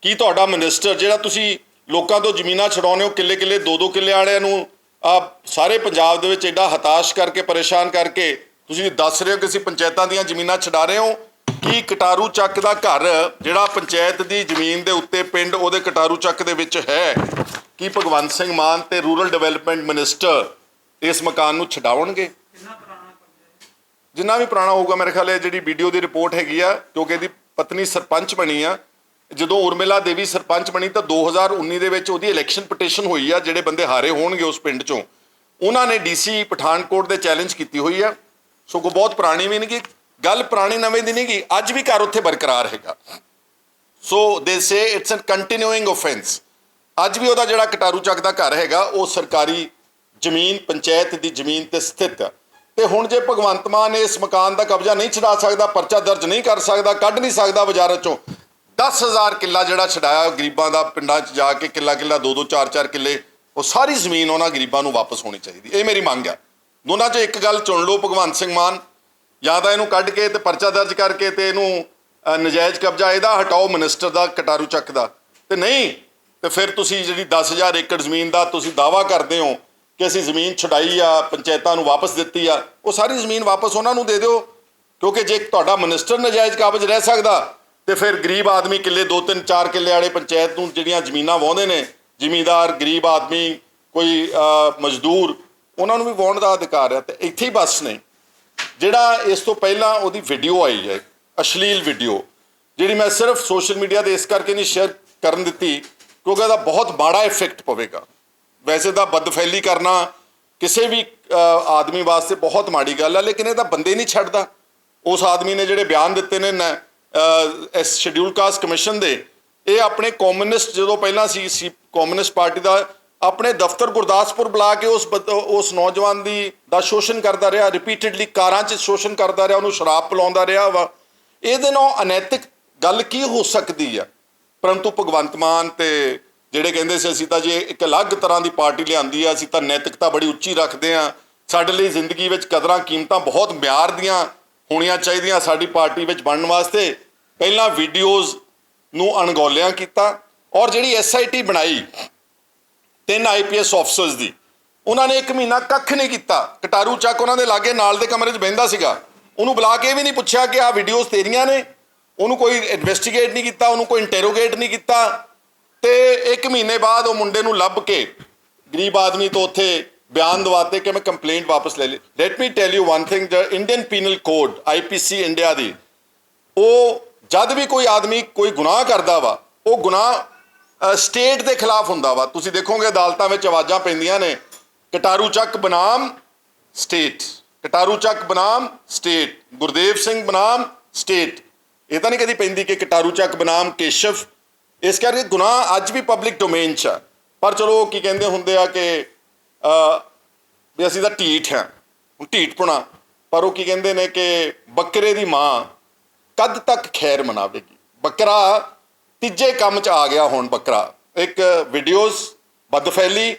ਕੀ ਤੁਹਾਡਾ ਮਿਨਿਸਟਰ, ਜਿਹੜਾ ਤੁਸੀਂ ਲੋਕਾਂ ਤੋਂ ਜ਼ਮੀਨਾਂ ਛਡਾਉਂਦੇ ਹੋ, ਕਿੱਲੇ 2-2 ਕਿੱਲੇ ਵਾਲਿਆਂ ਨੂੰ ਸਾਰੇ ਪੰਜਾਬ ਦੇ ਵਿੱਚ ਐਡਾ ਹਤਾਸ਼ ਕਰਕੇ, ਪਰੇਸ਼ਾਨ ਕਰਕੇ ਤੁਸੀਂ ਦੱਸ ਰਹੇ ਹੋ ਕਿ ਅਸੀਂ ਪੰਚਾਇਤਾਂ ਦੀਆਂ ਜ਼ਮੀਨਾਂ ਛਡਾ ਰਹੇ ਹੋ। ਕੀ ਕਟਾਰੂ ਚੱਕ ਦਾ ਘਰ ਜਿਹੜਾ ਪੰਚਾਇਤ ਦੀ ਜ਼ਮੀਨ ਦੇ ਉੱਤੇ, ਪਿੰਡ ਉਹਦੇ ਕਟਾਰੂ ਚੱਕ ਦੇ ਵਿੱਚ ਹੈ, ਕੀ ਭਗਵੰਤ ਸਿੰਘ ਮਾਨ ਤੇ ਰੂਰਲ ਡਿਵੈਲਪਮੈਂਟ ਮਿਨਿਸਟਰ ਇਸ ਮਕਾਨ ਨੂੰ ਛਡਾਉਣਗੇ? ਜਿੰਨਾ ਵੀ ਪੁਰਾਣਾ ਹੋਊਗਾ, ਮੇਰੇ ਖਿਆਲ ਹੈ ਜਿਹੜੀ ਵੀਡੀਓ ਦੀ ਰਿਪੋਰਟ ਹੈਗੀ ਆ, ਕਿਉਂਕਿ ਇਹਦੀ ਪਤਨੀ ਸਰਪੰਚ ਬਣੀ ਆ, ਜਦੋਂ ਉਰਮਿਲਾ ਦੇਵੀ ਸਰਪੰਚ ਬਣੀ ਤਾਂ 2019 ਦੇ ਵਿੱਚ ਉਹਦੀ ਇਲੈਕਸ਼ਨ ਪਟੀਸ਼ਨ ਹੋਈ ਆ। ਜਿਹੜੇ ਬੰਦੇ ਹਾਰੇ ਹੋਣਗੇ ਉਸ ਪਿੰਡ ਚੋਂ, ਉਹਨਾਂ ਨੇ DC ਪਠਾਨਕੋਟ ਦੇ ਚੈਲੰਜ ਕੀਤੀ ਹੋਈ ਆ। ਸੋ ਕੋ ਬਹੁਤ ਪੁਰਾਣੀ ਵੀ ਨਹੀਂ ਗੀ ਗੱਲ, ਪੁਰਾਣੀ ਨਵੇਂ ਦੀ ਨਹੀਂ ਗੀ, ਅੱਜ ਵੀ ਘਰ ਉੱਥੇ ਬਰਕਰਾਰ ਹੈਗਾ। ਸੋ ਦੇ ਸੇ ਇਟਸ ਅ ਕੰਟੀਨਿਊਇੰਗ ਆਫੈਂਸ। ਅੱਜ ਵੀ ਉਹਦਾ ਜਿਹੜਾ ਕਟਾਰੂ ਚੱਕ ਦਾ ਘਰ ਹੈਗਾ ਉਹ ਸਰਕਾਰੀ ਜ਼ਮੀਨ, ਪੰਚਾਇਤ ਦੀ ਜ਼ਮੀਨ ਤੇ ਸਥਿਤ ਆ। ਤੇ ਹੁਣ ਜੇ ਭਗਵੰਤ ਮਾਨ ਇਸ ਮਕਾਨ ਦਾ ਕਬਜ਼ਾ ਨਹੀਂ ਛਡਾ ਸਕਦਾ, ਪਰਚਾ ਦਰਜ ਨਹੀਂ ਕਰ ਸਕਦਾ, ਕੱਢ ਨਹੀਂ ਸਕਦਾ ਬਾਜ਼ਾਰ ਚੋਂ, 10,000 ਕਿੱਲਾ ਜਿਹੜਾ ਛਡਾਇਆ ਗਰੀਬਾਂ ਦਾ, ਪਿੰਡਾਂ 'ਚ ਜਾ ਕੇ ਕਿੱਲਾ 2-2, 4-4 ਕਿੱਲੇ, ਉਹ ਸਾਰੀ ਜ਼ਮੀਨ ਉਹਨਾਂ ਗਰੀਬਾਂ ਨੂੰ ਵਾਪਸ ਹੋਣੀ ਚਾਹੀਦੀ। ਇਹ ਮੇਰੀ ਮੰਗ ਆ। ਦੋਨਾਂ 'ਚ ਇੱਕ ਗੱਲ ਚੁਣ ਲਓ ਭਗਵੰਤ ਸਿੰਘ ਮਾਨ, ਜਾਂ ਤਾਂ ਇਹਨੂੰ ਕੱਢ ਕੇ ਤੇ ਪਰਚਾ ਦਰਜ ਕਰਕੇ ਤੇ ਇਹਨੂੰ ਨਜਾਇਜ਼ ਕਬਜ਼ਾ ਇਹਦਾ ਹਟਾਓ ਮਿਨਿਸਟਰ ਦਾ, ਕਟਾਰੂ ਚੱਕ ਦਾ, ਤੇ ਨਹੀਂ ਤੇ ਫਿਰ ਤੁਸੀਂ ਜਿਹੜੀ 10,000 ਏਕੜ ਜ਼ਮੀਨ ਦਾ ਤੁਸੀਂ ਦਾਅਵਾ ਕਰਦੇ ਹੋ ਕਿ ਅਸੀਂ ਜ਼ਮੀਨ ਛਡਾਈ ਆ, ਪੰਚਾਇਤਾਂ ਨੂੰ ਵਾਪਸ ਦਿੱਤੀ ਆ, ਉਹ ਸਾਰੀ ਜ਼ਮੀਨ ਵਾਪਸ ਉਹਨਾਂ ਨੂੰ ਦੇ ਦਿਓ। ਕਿਉਂਕਿ ਜੇ ਤੁਹਾਡਾ ਮਿਨਿਸਟਰ ਨਜਾਇਜ਼ ਕਾਬਜ਼ ਰਹਿ ਸਕਦਾ ਤੇ ਫਿਰ ਗਰੀਬ ਆਦਮੀ ਕਿੱਲੇ 2-3, 4 ਕਿੱਲੇ ਵਾਲੇ ਪੰਚਾਇਤ ਨੂੰ ਜਿਹੜੀਆਂ ਜ਼ਮੀਨਾਂ ਵਾਹੁੰਦੇ ਨੇ, ਜ਼ਿਮੀਂਦਾਰ, ਗਰੀਬ ਆਦਮੀ, ਕੋਈ ਮਜ਼ਦੂਰ, ਉਹਨਾਂ ਨੂੰ ਵੀ ਵਾਹੁਣ ਦਾ ਅਧਿਕਾਰ ਹੈ। ਤੇ ਇੱਥੇ ਹੀ ਬਸ ਨਹੀਂ, ਜਿਹੜਾ ਇਸ ਤੋਂ ਪਹਿਲਾਂ ਉਹਦੀ ਵੀਡੀਓ ਆਈ ਹੈ, ਅਸ਼ਲੀਲ ਵੀਡੀਓ, ਜਿਹੜੀ ਮੈਂ ਸਿਰਫ ਸੋਸ਼ਲ ਮੀਡੀਆ 'ਤੇ ਇਸ ਕਰਕੇ ਨਹੀਂ ਸ਼ੇਅਰ ਕਰਨ ਦਿੱਤੀ ਕਿਉਂਕਿ ਇਹਦਾ ਬਹੁਤ ਮਾੜਾ ਇਫੈਕਟ ਪਵੇਗਾ। ਵੈਸੇ ਤਾਂ ਬਦਫੈਲੀ ਕਰਨਾ ਕਿਸੇ ਵੀ ਆਦਮੀ ਵਾਸਤੇ ਬਹੁਤ ਮਾੜੀ ਗੱਲ ਹੈ, ਲੇਕਿਨ ਇਹ ਤਾਂ ਬੰਦੇ ਨਹੀਂ ਛੱਡਦਾ। ਉਸ ਆਦਮੀ ਨੇ ਜਿਹੜੇ ਬਿਆਨ ਦਿੱਤੇ ਨੇ ਇਸ ਸ਼ਡਿਊਲ ਕਾਸਟ ਕਮਿਸ਼ਨ ਦੇ, ਇਹ ਆਪਣੇ ਕਮਿਊਨਿਸਟ ਜਦੋਂ ਪਹਿਲਾਂ ਸੀ ਕਮਿਊਨਿਸਟ ਪਾਰਟੀ ਦਾ, ਆਪਣੇ ਦਫ਼ਤਰ ਗੁਰਦਾਸਪੁਰ ਬੁਲਾ ਕੇ ਉਸ ਨੌਜਵਾਨ ਦਾ ਸ਼ੋਸ਼ਣ ਕਰਦਾ ਰਿਹਾ, ਰਿਪੀਟਡਲੀ ਕਾਰਾਂ 'ਚ ਸ਼ੋਸ਼ਣ ਕਰਦਾ ਰਿਹਾ, ਉਹਨੂੰ ਸ਼ਰਾਬ ਪਿਲਾਉਂਦਾ ਰਿਹਾ ਵਾ। ਇਹਦੇ ਨਾਲ ਅਨੈਤਿਕ ਗੱਲ ਕੀ ਹੋ ਸਕਦੀ ਆ? ਪਰੰਤੂ ਭਗਵੰਤ ਮਾਨ ਤੇ ਜਿਹੜੇ ਕਹਿੰਦੇ ਸੀ ਅਸੀਂ ਤਾਂ ਜੇ ਇੱਕ ਅਲੱਗ ਤਰ੍ਹਾਂ ਦੀ ਪਾਰਟੀ ਲਿਆਂਦੀ ਆ, ਅਸੀਂ ਤਾਂ ਨੈਤਿਕਤਾ ਬੜੀ ਉੱਚੀ ਰੱਖਦੇ ਹਾਂ, ਸਾਡੇ ਲਈ ਜ਼ਿੰਦਗੀ ਵਿੱਚ ਕਦਰਾਂ ਕੀਮਤਾਂ ਬਹੁਤ ਮਿਆਰ ਦੀਆਂ ਹੋਣੀਆਂ ਚਾਹੀਦੀਆਂ ਸਾਡੀ ਪਾਰਟੀ ਵਿੱਚ ਬਣਨ ਵਾਸਤੇ, ਪਹਿਲਾਂ ਵੀਡੀਓਜ਼ ਨੂੰ ਅਣਗੌਲਿਆਂ ਕੀਤਾ। ਔਰ ਜਿਹੜੀ SIT ਬਣਾਈ 3 IPS ਆਫਸਰਸ ਦੀ, ਉਹਨਾਂ ਨੇ 1 ਮਹੀਨਾ ਕੱਖ ਨਹੀਂ ਕੀਤਾ। ਕਟਾਰੂ ਚੱਕ ਉਹਨਾਂ ਦੇ ਲਾਗੇ ਨਾਲ ਦੇ ਕਮਰੇ 'ਚ ਬਹਿੰਦਾ ਸੀਗਾ, ਉਹਨੂੰ ਬੁਲਾ ਕੇ ਵੀ ਨਹੀਂ ਪੁੱਛਿਆ ਕਿ ਆਹ ਵੀਡੀਓਜ਼ ਤੇਰੀਆਂ ਨੇ, ਉਹਨੂੰ ਕੋਈ ਇਨਵੈਸਟੀਗੇਟ ਨਹੀਂ ਕੀਤਾ, ਉਹਨੂੰ ਕੋਈ ਇੰਟਰੋਗੇਟ ਨਹੀਂ ਕੀਤਾ। ਤੇ 1 ਮਹੀਨੇ ਬਾਅਦ ਉਹ ਮੁੰਡੇ ਨੂੰ ਲੱਭ ਕੇ ਗਰੀਬ ਆਦਮੀ ਤੋਂ ਉੱਥੇ ਬਿਆਨ ਦਵਾਤੇ ਕਿ ਮੈਂ ਕੰਪਲੇਂਟ ਵਾਪਸ ਲੈ ਲਈ। Let me tell you one thing, Indian penal code IPC India ਦੀ, ਉਹ ਜਦ ਵੀ ਕੋਈ ਆਦਮੀ ਕੋਈ ਗੁਨਾਹ ਕਰਦਾ ਵਾ, ਉਹ ਗੁਨਾਹ ਸਟੇਟ ਦੇ ਖਿਲਾਫ ਹੁੰਦਾ ਵਾ। ਤੁਸੀਂ ਦੇਖੋਗੇ ਅਦਾਲਤਾਂ ਵਿੱਚ ਆਵਾਜ਼ਾਂ ਪੈਂਦੀਆਂ ਨੇ, ਕਟਾਰੂ ਚੱਕ ਬਨਾਮ ਸਟੇਟ, ਕਟਾਰੂ ਚੱਕ ਬਨਾਮ ਸਟੇਟ, ਗੁਰਦੇਵ ਸਿੰਘ ਬਨਾਮ ਸਟੇਟ। ਇਹ ਤਾਂ ਨਹੀਂ ਕਦੀ ਪੈਂਦੀ ਕਿ ਕਟਾਰੂ ਚੱਕ ਬਨਾਮ ਕੇਸ਼ਵ। ਇਸ ਕਰਕੇ ਗੁਨਾਹ ਅੱਜ ਵੀ ਪਬਲਿਕ ਡੋਮੇਨ 'ਚ ਆ। ਪਰ ਚਲੋ ਕੀ ਕਹਿੰਦੇ ਹੁੰਦੇ ਆ ਕਿ ਵੀ ਅਸੀਂ ਤਾਂ ਢੀਠ ਹਾਂ, ਹੁਣ ਢੀਠਪੁਣਾ। ਪਰ ਉਹ ਕੀ ਕਹਿੰਦੇ ਨੇ ਕਿ ਬੱਕਰੇ ਦੀ ਮਾਂ ਕਦ ਤੱਕ ਖੈਰ ਮਨਾਵੇਗੀ। ਬੱਕਰਾ ਤੀਜੇ ਕੰਮ 'ਚ ਆ ਗਿਆ ਹੁਣ। ਬੱਕਰਾ ਇੱਕ ਵੀਡੀਓਜ਼ ਬਦਫੈਲੀ,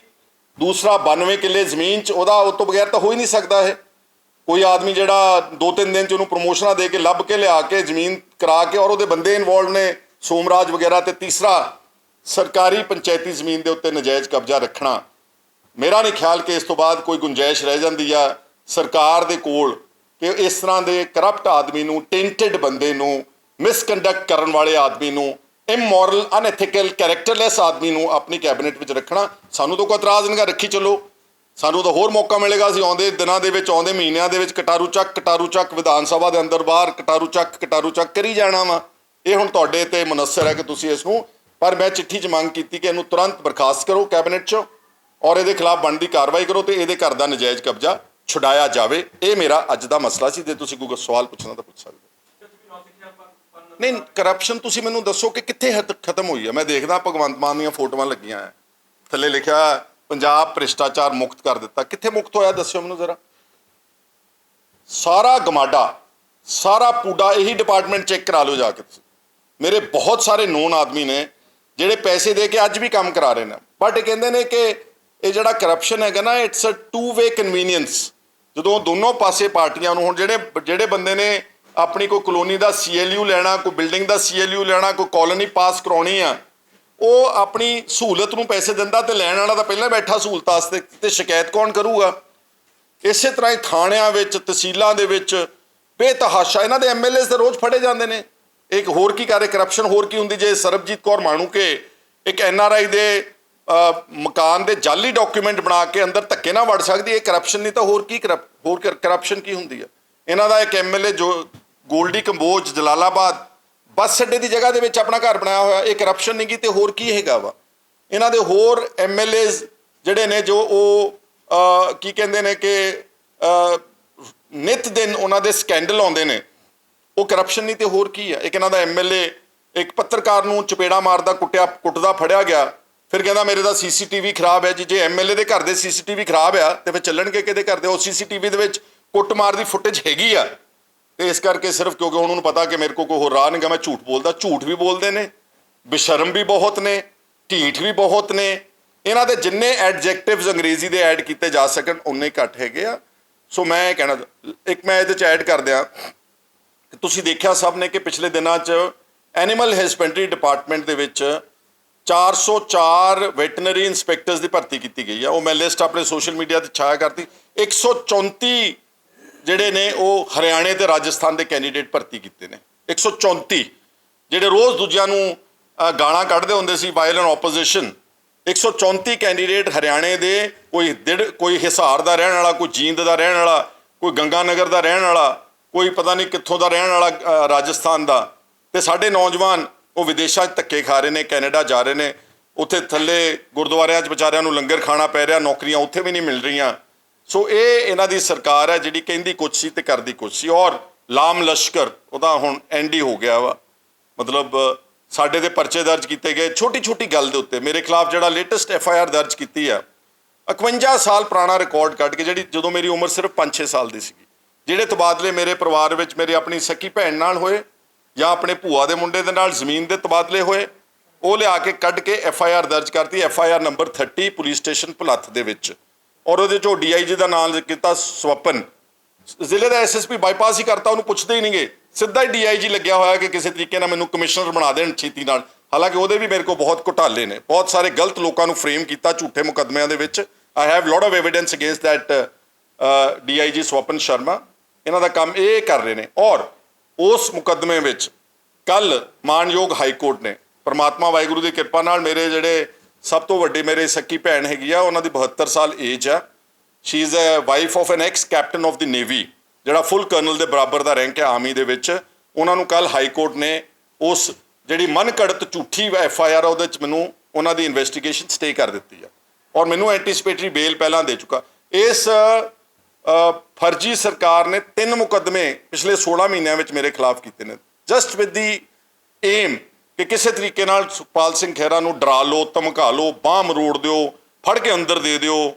ਦੂਸਰਾ 92 ਕਿੱਲੇ ਜ਼ਮੀਨ 'ਚ ਉਹਦਾ, ਉਹ ਤੋਂ ਬਗੈਰ ਤਾਂ ਹੋ ਹੀ ਨਹੀਂ ਸਕਦਾ ਇਹ। ਕੋਈ ਆਦਮੀ ਜਿਹੜਾ 2-3 ਦਿਨ 'ਚ ਉਹਨੂੰ ਪ੍ਰਮੋਸ਼ਨਾਂ ਦੇ ਕੇ ਲੱਭ ਕੇ ਲਿਆ ਕੇ ਜ਼ਮੀਨ ਕਰਾ ਕੇ, ਔਰ ਉਹਦੇ ਬੰਦੇ ਇਨਵੋਲਵ ਨੇ ਸੋਮਰਾਜ ਵਗੈਰਾ। ਤੇ ਤੀਸਰਾ ਸਰਕਾਰੀ ਪੰਚਾਇਤੀ ਜ਼ਮੀਨ ਦੇ ਉੱਤੇ ਨਜਾਇਜ਼ ਕਬਜ਼ਾ ਰੱਖਣਾ। ਮੇਰਾ ਨਹੀਂ ਖਿਆਲ ਕਿ ਇਸ ਤੋਂ ਬਾਅਦ ਕੋਈ ਗੁੰਜਾਇਸ਼ ਰਹਿ ਜਾਂਦੀ ਆ ਸਰਕਾਰ ਦੇ ਕੋਲ ਕਿ ਇਸ ਤਰ੍ਹਾਂ ਦੇ ਕਰਪਟ ਆਦਮੀ ਨੂੰ, ਟੇਂਟਡ ਬੰਦੇ ਨੂੰ, ਮਿਸਕੰਡਕਟ ਕਰਨ ਵਾਲੇ ਆਦਮੀ ਨੂੰ, ਇਮੋਰਲ ਅਨਐਥੀਕਲ ਕੈਰੈਕਟਰਲੈਸ ਆਦਮੀ ਨੂੰ ਆਪਣੀ ਕੈਬਨਿਟ ਵਿੱਚ ਰੱਖਣਾ। ਸਾਨੂੰ ਤਾਂ ਕੋਈ ਇਤਰਾਜ਼ ਨਹੀਂ, ਰੱਖੀ ਚੱਲੋ, ਸਾਨੂੰ ਤਾਂ ਹੋਰ ਮੌਕਾ ਮਿਲੇਗਾ। ਅਸੀਂ ਆਉਂਦੇ ਦਿਨਾਂ ਦੇ ਵਿੱਚ, ਆਉਂਦੇ ਮਹੀਨਿਆਂ ਦੇ ਵਿੱਚ ਕਟਾਰੂ ਚੱਕ ਵਿਧਾਨ ਸਭਾ ਦੇ ਅੰਦਰ ਬਾਹਰ ਕਟਾਰੂ ਚੱਕ ਕਰੀ ਜਾਣਾ ਵਾ। ਇਹ ਹੁਣ ਤੁਹਾਡੇ ਤੇ ਮੁਨੱਸਰ ਹੈ ਕਿ ਤੁਸੀਂ ਇਸ ਨੂੰ, ਪਰ ਮੈਂ ਚਿੱਠੀ 'ਚ ਮੰਗ ਕੀਤੀ ਕਿ ਇਹਨੂੰ ਤੁਰੰਤ ਬਰਖਾਸਤ ਕਰੋ ਕੈਬਨਿਟ 'ਚੋਂ, ਔਰ ਇਹਦੇ ਖਿਲਾਫ ਬਣਦੀ ਕਾਰਵਾਈ ਕਰੋ ਤੇ ਇਹਦੇ ਘਰ ਦਾ ਨਜਾਇਜ਼ ਕਬਜ਼ਾ ਛੁਡਾਇਆ ਜਾਵੇ। ਇਹ ਮੇਰਾ ਅੱਜ ਦਾ ਮਸਲਾ ਸੀ। ਜੇ ਤੁਸੀਂ ਕੋਈ ਸਵਾਲ ਪੁੱਛਣਾ ਤਾਂ ਪੁੱਛ ਸਕਦੇ ਹੋ। ਨਹੀਂ, ਕਰਪਸ਼ਨ ਤੁਸੀਂ ਮੈਨੂੰ ਦੱਸੋ ਕਿ ਕਿੱਥੇ ਖਤਮ ਹੋਈ ਹੈ। ਮੈਂ ਦੇਖਦਾ ਭਗਵੰਤ ਮਾਨ ਦੀਆਂ ਫੋਟੋਆਂ ਲੱਗੀਆਂ ਹੈ, ਥੱਲੇ ਲਿਖਿਆ ਪੰਜਾਬ ਭ੍ਰਿਸ਼ਟਾਚਾਰ ਮੁਕਤ ਕਰ ਦਿੱਤਾ। ਕਿੱਥੇ ਮੁਕਤ ਹੋਇਆ ਦੱਸਿਓ ਮੈਨੂੰ ਜ਼ਰਾ। ਸਾਰਾ ਗਮਾਡਾ, ਸਾਰਾ ਪੂਡਾ ਇਹੀ ਡਿਪਾਰਟਮੈਂਟ ਚੈੱਕ ਕਰਾ ਲਓ ਜਾ ਕੇ ਤੁਸੀਂ। ਮੇਰੇ ਬਹੁਤ ਸਾਰੇ ਨੋਨ ਆਦਮੀ ਨੇ ਜਿਹੜੇ ਪੈਸੇ ਦੇ ਕੇ ਅੱਜ ਵੀ ਕੰਮ ਕਰਾ ਰਹੇ ਨੇ, ਬਟ ਇਹ ਕਹਿੰਦੇ ਨੇ ਕਿ ਇਹ ਜਿਹੜਾ ਕਰਪਸ਼ਨ ਹੈਗਾ ਨਾ, ਇਟਸ ਅ 2-ਵੇ ਕਨਵੀਨੀਅੰਸ। ਜਦੋਂ ਦੋਨੋਂ ਪਾਸੇ ਪਾਰਟੀਆਂ ਨੂੰ, ਹੁਣ ਜਿਹੜੇ ਬੰਦੇ ਨੇ ਆਪਣੀ ਕੋਈ ਕਲੋਨੀ ਦਾ CLU ਲੈਣਾ, ਕੋਈ ਬਿਲਡਿੰਗ ਦਾ CLU ਲੈਣਾ, ਕੋਈ ਕਾਲੋਨੀ ਪਾਸ ਕਰਾਉਣੀ ਆ, ਉਹ ਆਪਣੀ ਸਹੂਲਤ ਨੂੰ ਪੈਸੇ ਦਿੰਦਾ ਤੇ ਲੈਣ ਵਾਲਾ ਤਾਂ ਪਹਿਲਾਂ ਬੈਠਾ ਸਹੂਲਤ ਵਾਸਤੇ, ਤੇ ਸ਼ਿਕਾਇਤ ਕੌਣ ਕਰੂਗਾ? ਇਸੇ ਤਰ੍ਹਾਂ ਹੀ ਥਾਣਿਆਂ ਵਿੱਚ, ਤਹਿਸੀਲਾਂ ਦੇ ਵਿੱਚ ਬੇਤਹਾਸ਼ਾ ਇਹਨਾਂ ਦੇ MLAs ਤਾਂ ਰੋਜ਼ ਫੜੇ ਜਾਂਦੇ ਨੇ। ਇੱਕ ਹੋਰ ਕੀ ਕਰੇ ਕਰਪਸ਼ਨ, ਹੋਰ ਕੀ ਹੁੰਦੀ ਜੇ ਸਰਬਜੀਤ ਕੌਰ ਮਾਣੂਕੇ ਇੱਕ NRI ਦੇ ਮਕਾਨ ਦੇ ਜਾਲੀ ਡਾਕੂਮੈਂਟ ਬਣਾ ਕੇ ਅੰਦਰ ਧੱਕੇ ਨਾਲ ਵੜ ਸਕਦੀ, ਇਹ ਕਰਪਸ਼ਨ ਨਹੀਂ ਤਾਂ ਹੋਰ ਕੀ? ਕਰਪਸ਼ਨ ਕੀ ਹੁੰਦੀ ਆ? ਇਹਨਾਂ ਦਾ ਇੱਕ MLA ਜੋ ਗੋਲਡੀ ਕੰਬੋਜ ਜਲਾਲਾਬਾਦ ਬੱਸ ਅੱਡੇ ਦੀ ਜਗ੍ਹਾ ਦੇ ਵਿੱਚ ਆਪਣਾ ਘਰ ਬਣਾਇਆ ਹੋਇਆ, ਇਹ ਕਰਪਸ਼ਨ ਨਹੀਂ ਗੀ ਤੇ ਹੋਰ ਕੀ ਹੈਗਾ ਵਾ? ਇਹਨਾਂ ਦੇ ਹੋਰ MLAs ਜਿਹੜੇ ਨੇ ਜੋ ਉਹ ਕੀ ਕਹਿੰਦੇ ਨੇ ਕਿ ਨਿਤ ਦਿਨ ਉਹਨਾਂ ਦੇ ਸਕੈਂਡਲ ਆਉਂਦੇ ਨੇ, ਉਹ ਕਰਪਸ਼ਨ ਨਹੀਂ ਤੇ ਹੋਰ ਕੀ ਆ? ਇੱਕ ਇਹਨਾਂ ਦਾ MLA ਇੱਕ ਪੱਤਰਕਾਰ ਨੂੰ ਚਪੇੜਾ ਮਾਰਦਾ ਕੁੱਟਦਾ ਫੜਿਆ ਗਿਆ, ਫਿਰ ਕਹਿੰਦਾ ਮੇਰੇ ਦਾ CCTV ਖਰਾਬ ਹੈ ਜੀ। ਜੇ MLA ਦੇ ਘਰ ਦੇ CCTV ਖਰਾਬ ਆ ਤੇ ਫਿਰ ਚੱਲਣਗੇ ਕਿਹਦੇ ਘਰ ਦੇ? ਉਹ CCTV ਦੇ ਵਿੱਚ ਕੁੱਟਮਾਰ ਦੀ ਫੁਟੇਜ ਹੈਗੀ ਆ, ਤੇ ਇਸ ਕਰਕੇ ਸਿਰਫ ਕਿਉਂਕਿ ਉਹਨਾਂ ਨੂੰ ਪਤਾ ਕਿ ਮੇਰੇ ਕੋਲ ਕੋਈ ਹੋਰ ਰਾਹ ਨਹੀਂ ਗਾ, ਮੈਂ ਝੂਠ ਬੋਲਦਾ। ਝੂਠ ਵੀ ਬੋਲਦੇ ਨੇ, ਬੇਸ਼ਰਮ ਵੀ ਬਹੁਤ ਨੇ, ਢੀਠ ਵੀ ਬਹੁਤ ਨੇ। ਇਹਨਾਂ ਦੇ ਜਿੰਨੇ ਐਡਜੈਕਟਿਵਸ ਅੰਗਰੇਜ਼ੀ ਦੇ ਐਡ ਕੀਤੇ ਜਾ ਸਕਣ ਉਨੇ ਘੱਟ ਹੈਗੇ ਆ। ਸੋ ਮੈਂ ਇਹ ਕਹਿਣਾ, ਇੱਕ ਮੈਂ ਇਹਦੇ 'ਚ ਐਡ ਕਰ ਦਿਆਂ ਕਿ ਤੁਸੀਂ ਦੇਖਿਆ ਸਭ ਨੇ ਕਿ ਪਿਛਲੇ ਦਿਨਾਂ 'ਚ ਐਨੀਮਲ ਹਸਬੈਂਡਰੀ ਡਿਪਾਰਟਮੈਂਟ ਦੇ ਵਿੱਚ 404 ਵੈਟਰਨਰੀ ਇੰਸਪੈਕਟਰਸ ਦੀ ਭਰਤੀ ਕੀਤੀ ਗਈ ਆ। ਉਹ ਮੈਂ ਲਿਸਟ ਆਪਣੇ ਸੋਸ਼ਲ ਮੀਡੀਆ 'ਤੇ ਛਾਇਆ ਕਰਤੀ। 134 ਜਿਹੜੇ ਨੇ ਉਹ ਹਰਿਆਣੇ ਤੇ ਰਾਜਸਥਾਨ ਦੇ ਕੈਂਡੀਡੇਟ ਭਰਤੀ ਕੀਤੇ ਨੇ। 134 ਜਿਹੜੇ ਰੋਜ਼ ਦੂਜਿਆਂ ਨੂੰ ਗਾਲਾਂ ਕੱਢਦੇ ਹੁੰਦੇ ਸੀ, ਵਾਇਲੈਂਟ ਆਪੋਜੀਸ਼ਨ। 134 ਕੈਂਡੀਡੇਟ ਹਰਿਆਣੇ ਦੇ, ਕੋਈ ਹਿਸਾਰ ਦਾ ਰਹਿਣ ਵਾਲਾ, ਕੋਈ ਜੀਂਦ ਦਾ ਰਹਿਣ ਵਾਲਾ, ਕੋਈ ਗੰਗਾਨਗਰ ਦਾ ਰਹਿਣ ਵਾਲਾ, ਕੋਈ ਪਤਾ ਨਹੀਂ ਕਿੱਥੋਂ ਦਾ ਰਹਿਣ ਵਾਲਾ ਰਾਜਸਥਾਨ ਦਾ। ਤੇ ਸਾਡੇ ਨੌਜਵਾਨ ਉਹ ਵਿਦੇਸ਼ਾਂ 'ਚ ਧੱਕੇ ਖਾ ਰਹੇ ਨੇ, ਕੈਨੇਡਾ ਜਾ ਰਹੇ ਨੇ, ਉੱਥੇ ਥੱਲੇ ਗੁਰਦੁਆਰਿਆਂ 'ਚ ਵਿਚਾਰਿਆਂ ਨੂੰ ਲੰਗਰ ਖਾਣਾ ਪੈ ਰਿਹਾ, ਨੌਕਰੀਆਂ ਉੱਥੇ ਵੀ ਨਹੀਂ ਮਿਲ ਰਹੀਆਂ। ਸੋ ਇਹ ਇਹਨਾਂ ਦੀ ਸਰਕਾਰ ਹੈ ਜਿਹੜੀ ਕਹਿੰਦੀ ਕੁਛ ਸੀ ਤੇ ਕਰਦੀ ਕੁਛ ਸੀ। ਔਰ ਲਾਮ ਲਸ਼ਕਰ ਉਹਦਾ ਹੁਣ ਐਂਡ ਹੀ ਹੋ ਗਿਆ ਵਾ। ਮਤਲਬ ਸਾਡੇ ਦੇ ਪਰਚੇ ਦਰਜ ਕੀਤੇ ਗਏ ਛੋਟੀ ਛੋਟੀ ਗੱਲ ਦੇ ਉੱਤੇ। ਮੇਰੇ ਖਿਲਾਫ ਜਿਹੜਾ ਲੇਟੈਸਟ FIR ਦਰਜ ਕੀਤੀ ਆ 51 ਸਾਲ ਪੁਰਾਣਾ ਰਿਕਾਰਡ ਕੱਢ ਕੇ, ਜਿਹੜੀ ਜਦੋਂ ਮੇਰੀ ਉਮਰ ਸਿਰਫ 5-6 ਸਾਲ ਦੀ ਸੀਗੀ, ਜਿਹੜੇ ਤਬਾਦਲੇ ਮੇਰੇ ਪਰਿਵਾਰ ਵਿੱਚ ਮੇਰੇ ਆਪਣੀ ਸਕੀ ਭੈਣ ਨਾਲ ਹੋਏ ਜਾਂ ਆਪਣੇ ਭੂਆ ਦੇ ਮੁੰਡੇ ਦੇ ਨਾਲ ਜ਼ਮੀਨ ਦੇ ਤਬਾਦਲੇ ਹੋਏ, ਉਹ ਲਿਆ ਕੇ ਕੱਢ ਕੇ FIR ਦਰਜ ਕਰਤੀ। FIR number 30 police station Bholath ਦੇ ਵਿੱਚ। ਔਰ ਉਹਦੇ 'ਚੋਂ DIG ਦਾ ਨਾਮ ਕੀਤਾ ਸਵਪਨ। ਜ਼ਿਲ੍ਹੇ ਦਾ SSP ਬਾਈਪਾਸ ਹੀ ਕਰਤਾ, ਉਹਨੂੰ ਪੁੱਛਦੇ ਹੀ ਨਹੀਂਗੇ, ਸਿੱਧਾ ਹੀ DIG ਲੱਗਿਆ ਹੋਇਆ ਕਿ ਕਿਸੇ ਤਰੀਕੇ ਨਾਲ ਮੈਨੂੰ ਕਮਿਸ਼ਨਰ ਬਣਾ ਦੇਣ ਛੇਤੀ ਨਾਲ। ਹਾਲਾਂਕਿ ਉਹਦੇ ਵੀ ਮੇਰੇ ਕੋਲ ਬਹੁਤ ਘੁਟਾਲੇ ਨੇ, ਬਹੁਤ ਸਾਰੇ ਗਲਤ ਲੋਕਾਂ ਨੂੰ ਫਰੇਮ ਕੀਤਾ ਝੂਠੇ ਮੁਕੱਦਮਿਆਂ ਦੇ ਵਿੱਚ। I have lot of evidence against that DIG Swapan Sharma. ਇਹਨਾਂ ਦਾ ਕੰਮ ਇਹ ਕਰ ਰਹੇ ਨੇ। ਔਰ ਉਸ ਮੁਕੱਦਮੇ ਵਿੱਚ ਕੱਲ ਮਾਨਯੋਗ ਹਾਈ ਕੋਰਟ ਨੇ, ਪਰਮਾਤਮਾ ਵਾਹਿਗੁਰੂ ਦੀ ਕਿਰਪਾ ਨਾਲ, ਮੇਰੇ ਜਿਹੜੇ ਸਭ ਤੋਂ ਵੱਡੀ ਮੇਰੇ ਸਕੀ ਭੈਣ ਹੈਗੀ ਆ, ਉਹਨਾਂ ਦੀ 72 ਸਾਲ ਏਜ ਆ। She is a wife of an ex captain of the navy, ਜਿਹੜਾ ਫੁੱਲ ਕਰਨਲ ਦੇ ਬਰਾਬਰ ਦਾ ਰੈਂਕ ਹੈ ਆਰਮੀ ਦੇ ਵਿੱਚ। ਉਹਨਾਂ ਨੂੰ ਕੱਲ ਹਾਈ ਕੋਰਟ ਨੇ ਉਸ ਜਿਹੜੀ ਮਨ ਘੜਤ ਝੂਠੀ FIR ਆ ਉਹਦੇ 'ਚ ਮੈਨੂੰ ਉਹਨਾਂ ਦੀ ਇਨਵੈਸਟੀਗੇਸ਼ਨ ਸਟੇ ਕਰ ਦਿੱਤੀ ਆ। ਔਰ ਮੈਨੂੰ ਐਂਟੀਸਪੇਟਰੀ ਬੇਲ ਪਹਿਲਾਂ ਦੇ ਚੁੱਕਾ। ਇਸ ਫਰਜੀ ਸਰਕਾਰ ਨੇ 3 ਮੁਕੱਦਮੇ ਪਿਛਲੇ 16 ਮਹੀਨਿਆਂ ਵਿੱਚ ਮੇਰੇ ਖਿਲਾਫ ਕੀਤੇ ਨੇ, ਜਸਟ ਵਿਦ ਦੀ ਏਮ ਕਿ ਕਿਸੇ ਤਰੀਕੇ ਨਾਲ ਸੁਖਪਾਲ ਸਿੰਘ ਖਹਿਰਾ ਨੂੰ ਡਰਾ ਲਓ, ਧਮਕਾ ਲਓ, ਬਾਂਹ ਮਰੋੜ ਦਿਓ, ਫੜ ਕੇ ਅੰਦਰ ਦੇ ਦਿਓ।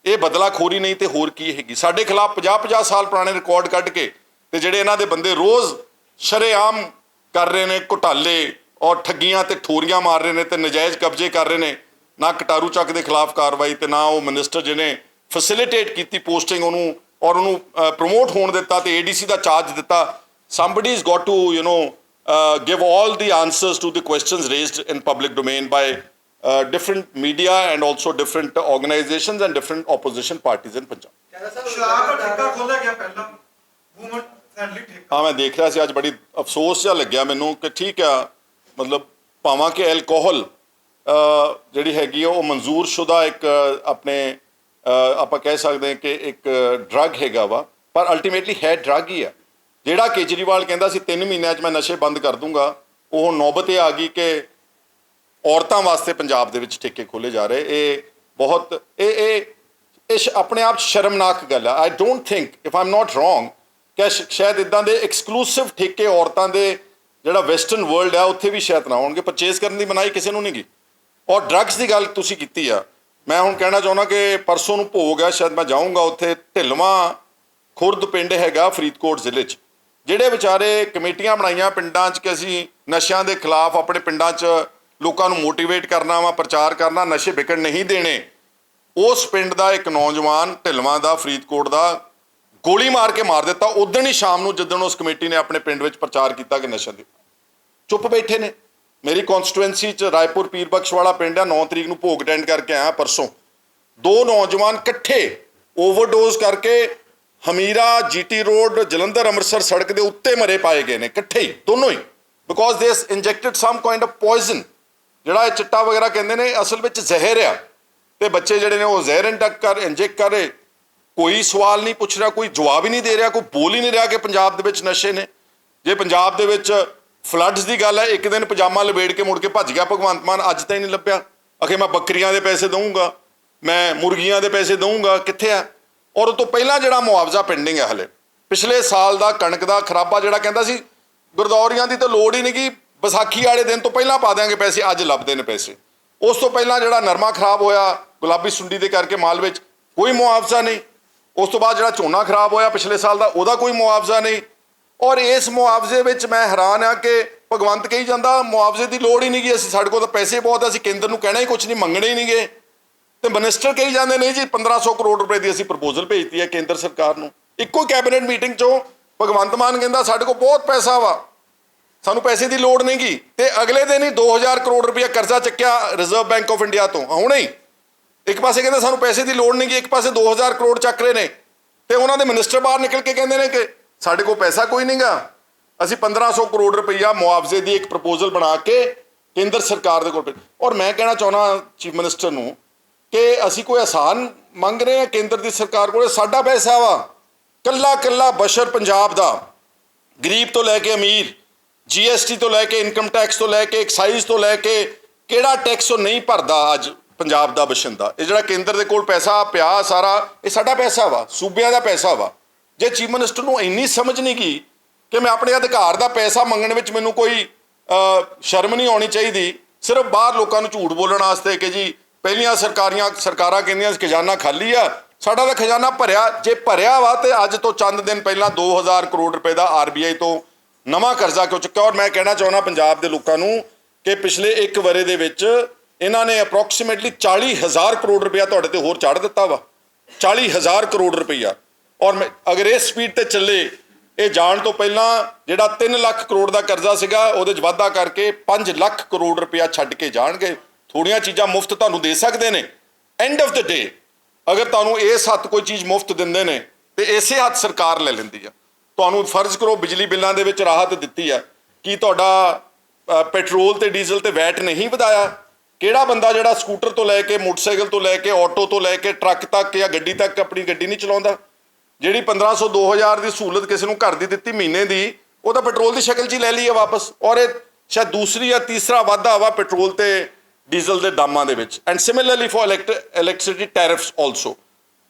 ਇਹ ਬਦਲਾਖੋਰੀ ਨਹੀਂ ਤੇ ਹੋਰ ਕੀ ਹੈਗੀ। ਸਾਡੇ ਖਿਲਾਫ 50-50 ਸਾਲ ਪੁਰਾਣੇ ਰਿਕਾਰਡ ਕੱਢ ਕੇ ਤੇ ਜਿਹੜੇ ਇਹਨਾਂ ਦੇ ਬੰਦੇ ਰੋਜ਼ ਸ਼ਰੇਆਮ ਕਰ ਰਹੇ ਨੇ ਘੁਟਾਲੇ ਔਰ ਠੱਗੀਆਂ ਤੇ ਠੋਰੀਆਂ ਮਾਰ ਰਹੇ ਨੇ ਤੇ ਨਜਾਇਜ਼ ਕਬਜ਼ੇ ਕਰ ਰਹੇ ਨੇ। ਨਾ ਕਟਾਰੂ ਚੱਕ ਦੇ ਖਿਲਾਫ ਕਾਰਵਾਈ ਤੇ ਨਾ ਉਹ ਮਿਨਿਸਟਰ ਜਿਹਨੇ ਫੈਸਿਲਿਟੇਟ ਕੀਤੀ ਪੋਸਟਿੰਗ ਉਹਨੂੰ ਔਰ ਉਹਨੂੰ ਪ੍ਰਮੋਟ ਹੋਣ ਦਿੱਤਾ ਤੇ ADC ਦਾ ਚਾਰਜ ਦਿੱਤਾ। somebody has got to give all the answers to the questions raised in public domain by different media and also different organizations and different opposition parties in Punjab। ਸ਼ਰਾਬ ਦਾ ਠੇਕਾ ਖੋਲ੍ਹਿਆ ਗਿਆ ਪਹਿਲਾਂ, woman friendly ਠੇਕਾ। ਹਾਂ, ਮੈਂ ਦੇਖ ਰਿਹਾ ਸੀ ਅੱਜ, ਬੜੀ ਅਫਸੋਸ ਜਿਹਾ ਲੱਗਿਆ ਮੈਨੂੰ ਕਿ ਠੀਕ ਆ, ਮਤਲਬ ਭਾਵਾਂ ਕਿ ਐਲਕੋਹਲ ਜਿਹੜੀ ਹੈਗੀ ਆ ਉਹ ਮਨਜ਼ੂਰ ਸ਼ੁਦਾ ਇੱਕ ਆਪਣੇ ਆਪਾਂ ਕਹਿ ਸਕਦੇ ਹਾਂ ਕਿ ਇੱਕ ਡਰੱਗ ਹੈਗਾ ਵਾ, ਪਰ ਅਲਟੀਮੇਟਲੀ ਹੈ ਡਰੱਗ ਹੀ ਆ। ਜਿਹੜਾ ਕੇਜਰੀਵਾਲ ਕਹਿੰਦਾ ਸੀ 3 ਮਹੀਨਿਆਂ 'ਚ ਮੈਂ ਨਸ਼ੇ ਬੰਦ ਕਰ ਦੂੰਗਾ, ਉਹ ਨੌਬਤ ਇਹ ਆ ਗਈ ਕਿ ਔਰਤਾਂ ਵਾਸਤੇ ਪੰਜਾਬ ਦੇ ਵਿੱਚ ਠੇਕੇ ਖੋਲ੍ਹੇ ਜਾ ਰਹੇ। ਇਹ ਬਹੁਤ ਇਹ ਆਪਣੇ ਆਪ ਸ਼ਰਮਨਾਕ ਗੱਲ ਆ। I don't think, if I am not wrong, ਕਿ ਸ਼ਾਇਦ ਇੱਦਾਂ ਦੇ ਐਕਸਕਲੂਸਿਵ ਠੇਕੇ ਔਰਤਾਂ ਦੇ ਜਿਹੜਾ ਵੈਸਟਰਨ ਵਰਲਡ ਆ ਉੱਥੇ ਵੀ ਸ਼ਾਇਦ ਨਾ ਹੋਣਗੇ। ਪਰਚੇਜ਼ ਕਰਨ ਦੀ ਮਨਾਹੀ ਕਿਸੇ ਨੂੰ ਨਹੀਂ ਗੀ। ਔਰ ਡਰੱਗਸ ਦੀ ਗੱਲ ਤੁਸੀਂ ਕੀਤੀ ਆ, ਮੈਂ ਹੁਣ ਕਹਿਣਾ ਚਾਹੁੰਦਾ ਕਿ ਪਰਸੋਂ ਨੂੰ ਭੋਗ ਆ, ਸ਼ਾਇਦ ਮੈਂ ਜਾਊਂਗਾ ਉੱਥੇ। ਢਿੱਲਵਾਂ ਖੁਰਦ ਪਿੰਡ ਹੈਗਾ ਫਰੀਦਕੋਟ ਜ਼ਿਲ੍ਹੇ 'ਚ, ਜਿਹੜੇ ਵਿਚਾਰੇ ਕਮੇਟੀਆਂ ਬਣਾਈਆਂ ਪਿੰਡਾਂ 'ਚ ਕਿ ਅਸੀਂ ਨਸ਼ਿਆਂ ਦੇ ਖਿਲਾਫ ਆਪਣੇ ਪਿੰਡਾਂ 'ਚ ਲੋਕਾਂ ਨੂੰ ਮੋਟੀਵੇਟ ਕਰਨਾ ਵਾ, ਪ੍ਰਚਾਰ ਕਰਨਾ, ਨਸ਼ੇ ਵਿਕਣ ਨਹੀਂ ਦੇਣੇ। ਉਸ ਪਿੰਡ ਦਾ ਇੱਕ ਨੌਜਵਾਨ ਢਿੱਲਵਾਂ ਦਾ ਫਰੀਦਕੋਟ ਦਾ ਗੋਲੀ ਮਾਰ ਕੇ ਮਾਰ ਦਿੱਤਾ ਉਦਣ ਹੀ ਸ਼ਾਮ ਨੂੰ, ਜਿੱਦਣ ਉਸ ਕਮੇਟੀ ਨੇ ਆਪਣੇ ਪਿੰਡ ਵਿੱਚ ਪ੍ਰਚਾਰ ਕੀਤਾ ਕਿ ਨਸ਼ਾ ਦੇ। ਚੁੱਪ ਬੈਠੇ ਨੇ। ਮੇਰੀ ਕੌਂਸਟੀਟੂਐਂਸੀ 'ਚ ਰਾਏਪੁਰ ਪੀਰ ਬਖਸ਼ ਵਾਲਾ ਪਿੰਡ ਆ, 9 ਤਰੀਕ ਨੂੰ ਭੋਗ ਅਟੈਂਡ ਕਰਕੇ ਆਇਆ ਪਰਸੋਂ। 2 ਨੌਜਵਾਨ ਇਕੱਠੇ ਓਵਰਡੋਜ਼ ਕਰਕੇ ਹਮੀਰਾ GT ਰੋਡ ਜਲੰਧਰ ਅੰਮ੍ਰਿਤਸਰ ਸੜਕ ਦੇ ਉੱਤੇ ਮਰੇ ਪਾਏ ਗਏ ਨੇ, ਇਕੱਠੇ ਹੀ ਦੋਨੋਂ ਹੀ, because they injected some kind of poison. ਜਿਹੜਾ ਇਹ ਚਿੱਟਾ ਵਗੈਰਾ ਕਹਿੰਦੇ ਨੇ, ਅਸਲ ਵਿੱਚ ਜ਼ਹਿਰ ਆ। ਤੇ ਬੱਚੇ ਜਿਹੜੇ ਨੇ ਉਹ ਜ਼ਹਿਰ ਇੰਜੈਕਟ ਕਰ ਰਹੇ। ਕੋਈ ਸਵਾਲ ਨਹੀਂ ਪੁੱਛ ਰਿਹਾ, ਕੋਈ ਜਵਾਬ ਹੀ ਨਹੀਂ ਦੇ ਰਿਹਾ, ਕੋਈ ਬੋਲ ਹੀ ਨਹੀਂ ਰਿਹਾ ਕਿ ਪੰਜਾਬ ਦੇ ਵਿੱਚ ਨਸ਼ੇ ਨੇ। ਜੇ ਪੰਜਾਬ ਦੇ ਵਿੱਚ ਫਲੱਡਸ ਦੀ ਗੱਲ ਹੈ, ਇੱਕ ਦਿਨ ਪਜਾਮਾ ਲਵੇੜ ਕੇ ਮੁੜ ਕੇ ਭੱਜ ਗਿਆ ਭਗਵੰਤ ਮਾਨ, ਅੱਜ ਤਾਂ ਹੀ ਨਹੀਂ ਲੱਭਿਆ। ਅਖੇ ਮੈਂ ਬੱਕਰੀਆਂ ਦੇ ਪੈਸੇ ਦਊਂਗਾ, ਮੈਂ ਮੁਰਗੀਆਂ ਦੇ ਪੈਸੇ ਦਊਂਗਾ, ਕਿੱਥੇ ਆ? ਔਰ ਉਹ ਤੋਂ ਪਹਿਲਾਂ ਜਿਹੜਾ ਮੁਆਵਜ਼ਾ ਪੈਂਡਿੰਗ ਹੈ ਹਲੇ, ਪਿਛਲੇ ਸਾਲ ਦਾ ਕਣਕ ਦਾ ਖਰਾਬਾ, ਜਿਹੜਾ ਕਹਿੰਦਾ ਸੀ ਗੁਰਦੌਰੀਆਂ ਦੀ ਤਾਂ ਲੋੜ ਹੀ ਨਹੀਂ ਗੀ, ਵਿਸਾਖੀ ਵਾਲੇ ਦਿਨ ਤੋਂ ਪਹਿਲਾਂ ਪਾ ਦਿਆਂਗੇ ਪੈਸੇ, ਅੱਜ ਲੱਭਦੇ ਨੇ ਪੈਸੇ। ਉਸ ਤੋਂ ਪਹਿਲਾਂ ਜਿਹੜਾ ਨਰਮਾ ਖਰਾਬ ਹੋਇਆ ਗੁਲਾਬੀ ਸੁੰਡੀ ਦੇ ਕਰਕੇ ਮਾਲ ਵਿੱਚ, ਕੋਈ ਮੁਆਵਜ਼ਾ ਨਹੀਂ। ਉਸ ਤੋਂ ਬਾਅਦ ਜਿਹੜਾ ਝੋਨਾ ਖਰਾਬ ਹੋਇਆ ਪਿਛਲੇ ਸਾਲ ਦਾ, ਉਹਦਾ ਕੋਈ ਮੁਆਵਜ਼ਾ ਨਹੀਂ। ਔਰ ਇਸ ਮੁਆਵਜ਼ੇ ਵਿੱਚ ਮੈਂ ਹੈਰਾਨ ਆ ਕਿ ਭਗਵੰਤ ਕਹੀ ਜਾਂਦਾ ਮੁਆਵਜ਼ੇ ਦੀ ਲੋੜ ਹੀ ਨਹੀਂ ਗੀ, ਅਸੀਂ ਸਾਡੇ ਕੋਲ ਤਾਂ ਪੈਸੇ ਬਹੁਤ, ਅਸੀਂ ਕੇਂਦਰ ਨੂੰ ਕਹਿਣਾ ਹੀ ਕੁਛ ਨਹੀਂ, ਮੰਗਣੇ ਹੀ ਨਹੀਂ ਗਏ। ਤੇ ਮਿਨਿਸਟਰ ਕਹੀ ਜਾਂਦੇ ਨਹੀਂ ਜੀ 1500 ਕਰੋੜ ਰੁਪਏ ਦੀ ਅਸੀਂ ਪ੍ਰਪੋਜ਼ਲ ਭੇਜਤੀ ਹੈ ਕੇਂਦਰ ਸਰਕਾਰ ਨੂੰ। ਇੱਕੋ ਕੈਬਨਿਟ ਮੀਟਿੰਗ 'ਚੋਂ ਭਗਵੰਤ ਮਾਨ ਕਹਿੰਦਾ ਸਾਡੇ ਕੋਲ ਬਹੁਤ ਪੈਸਾ ਵਾ, ਸਾਨੂੰ ਪੈਸੇ ਦੀ ਲੋੜ ਨਹੀਂ ਗੀ। ਤੇ ਅਗਲੇ ਦਿਨ ਹੀ 2000 ਕਰੋੜ ਰੁਪਇਆ ਕਰਜ਼ਾ ਚੱਕਿਆ ਰਿਜ਼ਰਵ ਬੈਂਕ ਆਫ ਇੰਡੀਆ ਤੋਂ। ਹੁਣੇ ਹੀ ਇੱਕ ਪਾਸੇ ਕਹਿੰਦੇ ਸਾਨੂੰ ਪੈਸੇ ਦੀ ਲੋੜ ਨਹੀਂ ਗੀ, ਇੱਕ ਪਾਸੇ 2000 ਕਰੋੜ ਚੱਕ ਰਹੇ ਨੇ। ਤੇ ਉਹਨਾਂ ਦੇ ਮਿਨਿਸਟਰ ਬਾਹਰ ਨਿਕਲ ਕੇ ਕਹਿੰਦੇ ਨੇ ਕਿ ਸਾਡੇ ਕੋਲ ਪੈਸਾ ਕੋਈ ਨਹੀਂ ਗਾ, ਅਸੀਂ 1500 ਕਰੋੜ ਰੁਪਈਆ ਮੁਆਵਜ਼ੇ ਦੀ ਇੱਕ ਪ੍ਰਪੋਜ਼ਲ ਬਣਾ ਕੇ ਕੇਂਦਰ ਸਰਕਾਰ ਦੇ ਕੋਲ। ਔਰ ਮੈਂ ਕਹਿਣਾ ਚਾਹੁੰਦਾ ਚੀਫ ਮਿਨਿਸਟਰ ਨੂੰ ਕਿ ਅਸੀਂ ਕੋਈ ਆਸਾਨ ਮੰਗ ਰਹੇ ਹਾਂ ਕੇਂਦਰ ਦੀ ਸਰਕਾਰ ਕੋਲ। ਸਾਡਾ ਪੈਸਾ ਵਾ, ਕੱਲਾ ਕੱਲਾ ਬਸ਼ਰ ਪੰਜਾਬ ਦਾ, ਗਰੀਬ ਤੋਂ ਲੈ ਕੇ ਅਮੀਰ, GST ਤੋਂ ਲੈ ਕੇ, ਇਨਕਮ ਟੈਕਸ ਤੋਂ ਲੈ ਕੇ, ਐਕਸਾਈਜ਼ ਤੋਂ ਲੈ ਕੇ, ਕਿਹੜਾ ਟੈਕਸ ਉਹ ਨਹੀਂ ਭਰਦਾ ਅੱਜ ਪੰਜਾਬ ਦਾ ਬਸ਼ਿੰਦਾ, ਇਹ ਜਿਹੜਾ ਕੇਂਦਰ ਦੇ ਕੋਲ ਪੈਸਾ ਪਿਆ ਸਾਰਾ, ਇਹ ਸਾਡਾ ਪੈਸਾ ਵਾ, ਸੂਬਿਆਂ ਦਾ ਪੈਸਾ ਵਾ। ਜੇ ਚੀਫ ਮਿਨਿਸਟਰ ਨੂੰ ਇੰਨੀ ਸਮਝ ਨਹੀਂ ਗਈ ਕਿ ਮੈਂ ਆਪਣੇ ਅਧਿਕਾਰ ਦਾ ਪੈਸਾ ਮੰਗਣ ਵਿੱਚ ਮੈਨੂੰ ਕੋਈ ਸ਼ਰਮ ਨਹੀਂ ਆਉਣੀ ਚਾਹੀਦੀ, ਸਿਰਫ ਬਾਹਰ ਲੋਕਾਂ ਨੂੰ ਝੂਠ ਬੋਲਣ ਵਾਸਤੇ ਕਿ ਜੀ ਪਹਿਲੀਆਂ ਸਰਕਾਰਾਂ ਕਹਿੰਦੀਆਂ ਖਜ਼ਾਨਾ ਖਾਲੀ ਆ, ਸਾਡਾ ਤਾਂ ਖਜ਼ਾਨਾ ਭਰਿਆ। ਜੇ ਭਰਿਆ ਵਾ ਤੇ ਅੱਜ ਤੋਂ ਚੰਦ ਦਿਨ ਪਹਿਲਾਂ 2000 ਕਰੋੜ ਰੁਪਏ ਦਾ RBI ਤੋਂ ਨਵਾਂ ਕਰਜ਼ਾ ਕਿਉਂ ਚੁੱਕਿਆ। ਔਰ ਮੈਂ ਕਹਿਣਾ ਚਾਹੁੰਦਾ ਪੰਜਾਬ ਦੇ ਲੋਕਾਂ ਨੂੰ ਕਿ ਪਿਛਲੇ 1 ਵਰ੍ਹੇ ਦੇ ਵਿੱਚ ਇਹਨਾਂ ਨੇ ਅਪਰੋਕਸੀਮੇਟਲੀ 40,000 ਕਰੋੜ ਰੁਪਇਆ ਤੁਹਾਡੇ ਤੇ ਹੋਰ ਚੜ੍ਹ ਦਿੱਤਾ ਵਾ, 40,000 ਕਰੋੜ ਰੁਪਈਆ। ਔਰ ਅਗਰ ਇਸ ਸਪੀਡ ਤੇ ਚੱਲੇ, ਇਹ ਜਾਣ ਤੋਂ ਪਹਿਲਾਂ ਜਿਹੜਾ 3 ਲੱਖ ਕਰੋੜ ਦਾ ਕਰਜ਼ਾ ਸੀਗਾ ਉਹਦੇ 'ਚ ਵਾਧਾ ਕਰਕੇ 5 ਲੱਖ ਕਰੋੜ ਰੁਪਇਆ ਛੱਡ ਕੇ ਜਾਣਗੇ। ਥੋੜ੍ਹੀਆਂ ਚੀਜ਼ਾਂ ਮੁਫਤ ਤੁਹਾਨੂੰ ਦੇ ਸਕਦੇ ਨੇ, ਐਂਡ ਆਫ ਦ ਡੇ ਅਗਰ ਤੁਹਾਨੂੰ ਇਸ ਹੱਥ ਕੋਈ ਚੀਜ਼ ਮੁਫਤ ਦਿੰਦੇ ਨੇ ਤੇ ਇਸੇ ਹੱਥ ਸਰਕਾਰ ਲੈ ਲੈਂਦੀ ਆ। ਤੁਹਾਨੂੰ ਫਰਜ਼ ਕਰੋ ਬਿਜਲੀ ਬਿੱਲਾਂ ਦੇ ਵਿੱਚ ਰਾਹਤ ਦਿੱਤੀ ਆ, ਕੀ ਤੁਹਾਡਾ ਪੈਟਰੋਲ ਤੇ ਡੀਜ਼ਲ ਤੇ ਵੈਟ ਨਹੀਂ ਵਧਾਇਆ? ਕਿਹੜਾ ਬੰਦਾ ਜਿਹੜਾ ਸਕੂਟਰ ਤੋਂ ਲੈ ਕੇ, ਮੋਟਰਸਾਈਕਲ ਤੋਂ ਲੈ ਕੇ, ਆਟੋ ਤੋਂ ਲੈ ਕੇ, ਟਰੱਕ ਤੱਕ ਜਾਂ ਗੱਡੀ ਤੱਕ ਆਪਣੀ ਗੱਡੀ ਨਹੀਂ ਚਲਾਉਂਦਾ? ਜਿਹੜੀ 1500 2000 ਦੀ ਸਹੂਲਤ ਕਿਸੇ ਨੂੰ ਘਰ ਦੀ ਦਿੱਤੀ ਮਹੀਨੇ ਦੀ, ਉਹ ਤਾਂ ਪੈਟਰੋਲ ਦੀ ਸ਼ਕਲ 'ਚ ਹੀ ਲੈ ਲਈ ਹੈ ਵਾਪਸ। ਔਰ ਇਹ ਸ਼ਾਇਦ ਦੂਸਰੀ ਜਾਂ ਤੀਸਰਾ ਵਾਧਾ ਵਾ ਪੈਟਰੋਲ ਤੇ ਡੀਜ਼ਲ ਦੇ ਦਾਮਾਂ ਦੇ ਵਿੱਚ। And similarly for electricity tariffs also.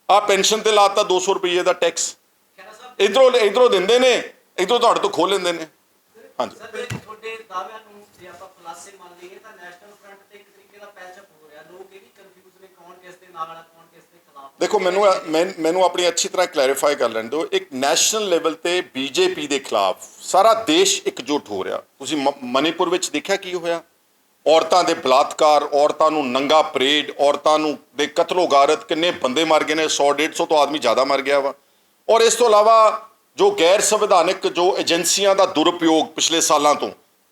ਆ ਪੈਨਸ਼ਨ ਤੇ ਲਾਤਾ 200 ਰੁਪਏ ਦਾ ਟੈਕਸ, ਇਧਰੋਂ ਦਿੰਦੇ ਨੇ, ਇਧਰੋਂ ਤੁਹਾਡੇ ਤੋਂ ਖੋਹ ਲੈਂਦੇ ਨੇ। ਹਾਂਜੀ ਤੁਹਾਡੇ ਦਾਅਵਿਆਂ ਨੂੰ ਜੇ ਆਪਾਂ ਖੁਲਾਸੇ ਮੰਨ ਲਈਏ ਤਾਂ ਨੈਸ਼ਨਲ ਫਰੰਟ ਤੇ ਇੱਕ ਤਰੀਕੇ ਦਾ ਪੈਚਅਪ ਹੋ ਰਿਹਾ, ਲੋਕ ਇਹ ਵੀ ਕਨਫਿਊਜ਼ ਨੇ ਕੌਣ ਕਿਸ ਦੇ ਨਾਲ ਆ, ਕੌਣ ਕਿਸ ਦੇ ਖਿਲਾਫ। ਦੇਖੋ ਮੈਨੂੰ ਆਪਣੀ ਅੱਛੀ ਤਰ੍ਹਾਂ ਕਲੈਰੀਫਾਈ ਕਰ ਲੈਣ ਦਿਓ। ਇੱਕ ਨੈਸ਼ਨਲ ਲੈਵਲ ਤੇ BJP ਦੇ ਖਿਲਾਫ ਸਾਰਾ ਦੇਸ਼ ਇਕਜੁੱਟ ਹੋ ਰਿਹਾ। ਤੁਸੀਂ ਮਨੀਪੁਰ ਵਿੱਚ ਦੇਖਿਆ ਕੀ ਹੋਇਆ? ਔਰਤਾਂ ਦੇ ਬਲਾਤਕਾਰ, ਔਰਤਾਂ ਨੂੰ ਨੰਗਾ ਪਰੇਡ, ਔਰਤਾਂ ਨੂੰ ਦੇ ਕਤਲੋ ਗਾਰਤ, ਕਿੰਨੇ ਬੰਦੇ ਮਰ ਗਏ ਨੇ, 100-150 ਤੋਂ ਆਦਮੀ ਜ਼ਿਆਦਾ ਮਰ ਗਿਆ ਵਾ। ਔਰ ਇਸ ਤੋਂ ਇਲਾਵਾ ਜੋ ਗੈਰ ਸੰਵਿਧਾਨਕ ਜੋ ਏਜੰਸੀਆਂ ਦਾ ਦੁਰਉਪਯੋਗ ਪਿਛਲੇ ਸਾਲਾਂ ਤੋਂ,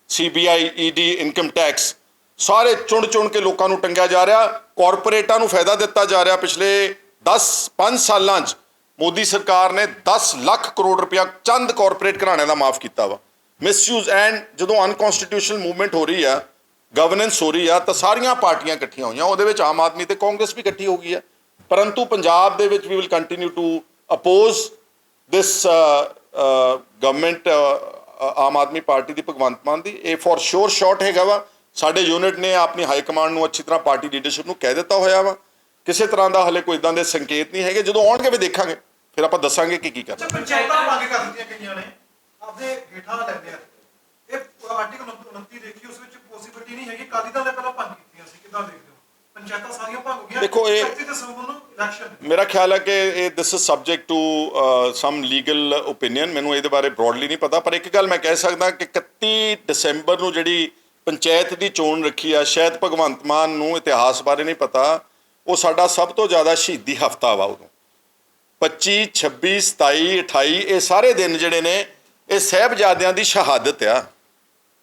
CBI, ED, ਇਨਕਮ ਟੈਕਸ, ਸਾਰੇ ਚੁਣ ਕੇ ਲੋਕਾਂ ਨੂੰ ਟੰਗਿਆ ਜਾ ਰਿਹਾ। ਕਾਰਪੋਰੇਟਾਂ ਨੂੰ ਫਾਇਦਾ ਦਿੱਤਾ ਜਾ ਰਿਹਾ। ਪਿਛਲੇ 5 ਸਾਲਾਂ 'ਚ ਮੋਦੀ ਸਰਕਾਰ ਨੇ 10 ਲੱਖ ਕਰੋੜ ਰੁਪਇਆ ਚੰਦ ਕਾਰਪੋਰੇਟ ਘਰਾਣਿਆਂ ਦਾ ਮਾਫ ਕੀਤਾ ਵਾ। ਮਿਸਯੂਜ਼ ਐਂਡ ਜਦੋਂ ਅਨਕਨਸਟੀਟਿਊਸ਼ਨਲ ਮੂਵਮੈਂਟ ਹੋ ਰਹੀ ਆ, ਗਵਰਨੈਂਸ ਹੋ ਰਹੀ ਆ, ਤਾਂ ਸਾਰੀਆਂ ਪਾਰਟੀਆਂ ਇਕੱਠੀਆਂ ਹੋਈਆਂ। ਉਹਦੇ ਵਿੱਚ ਆਮ ਆਦਮੀ ਤੇ ਕਾਂਗਰਸ ਵੀ ਇਕੱਠੀ ਹੋ ਗਈ ਹੈ। ਪਰੰਤੂ ਪੰਜਾਬ ਦੇ ਵਿੱਚ we will continue to oppose this government, Aam Aadmi Party ਦੀ, ਭਗਵੰਤ ਮਾਨ ਦੀ। ਇਹ ਫॉर ਸ਼ੋਰ ਸ਼ਾਟ ਹੈਗਾ ਵਾ। ਸਾਡੇ ਯੂਨਿਟ ਨੇ ਆਪਣੀ ਹਾਈ ਕਮਾਂਡ ਨੂੰ ਅੱਛੀ ਤਰ੍ਹਾਂ ਪਾਰਟੀ ਲੀਡਰਸ਼ਿਪ ਨੂੰ ਕਹਿ ਦਿੱਤਾ ਹੋਇਆ ਵਾ। ਕਿਸੇ ਤਰ੍ਹਾਂ ਦਾ ਹਲੇ ਕੋਈ ਇਦਾਂ ਦੇ ਸੰਕੇਤ ਨਹੀਂ ਹੈਗੇ। ਜਦੋਂ ਆਉਣਗੇ ਵੀ ਦੇਖਾਂਗੇ, ਫਿਰ ਆਪਾਂ ਦੱਸਾਂਗੇ ਕਿ ਕੀ ਕਰਨਾ। ਪੰਚਾਇਤਾਂ ਮੰਗ ਕਰ ਦਿੱਤੀਆਂ ਗਈਆਂ ਨੇ, ਆਪਦੇ ਹੇਠਾਂ ਲੈਂਦੇ ਆ। ਇਹ ਆਰਟੀਕਲ 29 ਦੇਖੀ, ਉਸ ਵਿੱਚ ਪੋਸੀਬਿਲਿਟੀ ਨਹੀਂ ਹੈਗੀ। ਅਕਾਲੀ ਦਲ ਨੇ ਪਹਿਲਾਂ ਭੰਗ ਕੀਤੀਆਂ ਸੀ, ਕਿੱਦਾਂ ਦੇਖਦੇ ਹੋ? ਪੰਚਾਇਤਾਂ ਸਾਰੀਆਂ ਭੰਗ ਹੋ ਗਈਆਂ। ਦੇਖੋ ਇਹ 31 ਦਸੰਬਰ ਨੂੰ ਇਲੈਕਸ਼ਨ, ਮੇਰਾ ਮੇਰਾ ਖਿਆਲ ਹੈ ਕਿ ਇਹ this is subject to some legal opinion. ਮੈਨੂੰ ਇਹਦੇ ਬਾਰੇ ਬ੍ਰੌਡਲੀ ਨਹੀਂ ਪਤਾ, ਪਰ ਇੱਕ ਗੱਲ ਮੈਂ ਕਹਿ ਸਕਦਾ ਕਿ 31 ਦਸੰਬਰ ਨੂੰ ਜਿਹੜੀ ਪੰਚਾਇਤ ਦੀ ਚੋਣ ਰੱਖੀ ਆ, ਸ਼ਾਇਦ ਭਗਵੰਤ ਮਾਨ ਨੂੰ ਇਤਿਹਾਸ ਬਾਰੇ ਨਹੀਂ ਪਤਾ, ਉਹ ਸਾਡਾ ਸਭ ਤੋਂ ਜ਼ਿਆਦਾ ਸ਼ਹੀਦੀ ਹਫ਼ਤਾ ਵਾ। ਉਦੋਂ 25, 26, 27, 28 ਇਹ ਸਾਰੇ ਦਿਨ ਜਿਹੜੇ ਨੇ ਇਹ ਸਾਹਿਬਜ਼ਾਦਿਆਂ ਦੀ ਸ਼ਹਾਦਤ ਆ।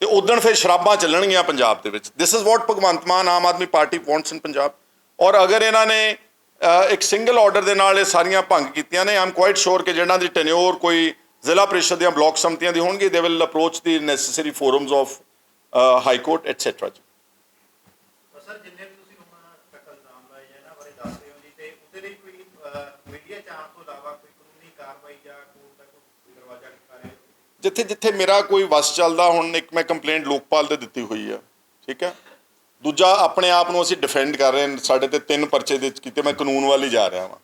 ਤੇ ਉਦਣ ਫਿਰ ਸ਼ਰਾਬਾਂ ਚੱਲਣਗੀਆਂ ਪੰਜਾਬ ਦੇ ਵਿੱਚ। This is what Bhagwant Mann, Aam Aadmi Party wants in Punjab. ਔਰ ਅਗਰ ਇਹਨਾਂ ਨੇ ਇੱਕ ਸਿੰਗਲ ਆਰਡਰ ਦੇ ਨਾਲ ਇਹ ਸਾਰੀਆਂ ਭੰਗ ਕੀਤੀਆਂ ਨੇ, ਆਈ ਐਮ ਕੁਆਇਟ ਸ਼ੋਰ ਕਿ ਜਿਹਨਾਂ ਦੀ ਟੈਨਿਓਰ ਕੋਈ ਜ਼ਿਲ੍ਹਾ ਪ੍ਰੀਸ਼ਦ ਦੀਆਂ ਬਲਾਕ ਸਮਤੀਆਂ ਦੀ ਹੋਣਗੀ, they will approach the necessary forums of high court etcetera. Sir ਜਿੰਨੇ ਵੀ ਤੁਸੀਂ ਹੁਣ ਤੱਕ ਇਲਜ਼ਾਮ ਲਾਏ ਜਾਂ ਇਹਨਾਂ ਬਾਰੇ ਦੱਸ ਰਹੇ ਹੋ ਜੀ, ਤੇ ਉਹਦੇ ਲਈ ਕੋਈ ਮੀਡੀਆ ਚ ਆਉਣ ਤੋਂ ਇਲਾਵਾ ਕੋਈ ਕਾਨੂੰਨੀ ਕਾਰਵਾਈ ਜਾਂ ਕੋਰਟ ਦਾ ਕੋਈ ਦਰਵਾਜ਼ਾ ਖੜਕਾ ਰਹੇ ਹੋ? ਜਿੱਥੇ ਜਿੱਥੇ ਮੇਰਾ ਕੋਈ ਵਸ ਚੱਲਦਾ, ਹੁਣ ਇੱਕ ਮੈਂ ਕੰਪਲੇਂਟ ਲੋਕਪਾਲ ਤੇ ਦਿੱਤੀ ਹੋਈ ਆ, ਠੀਕ ਹੈ। ਦੂਜਾ ਆਪਣੇ ਆਪ ਨੂੰ ਅਸੀਂ ਡਿਫੈਂਡ ਕਰ ਰਹੇ ਹਾਂ, ਸਾਡੇ ਤੇ 3 ਪਰਚੇ ਦੇ ਕੀਤੇ, ਮੈਂ ਕਾਨੂੰਨ ਵੱਲ ਹੀ ਜਾ ਰਿਹਾ ਵਾਂ।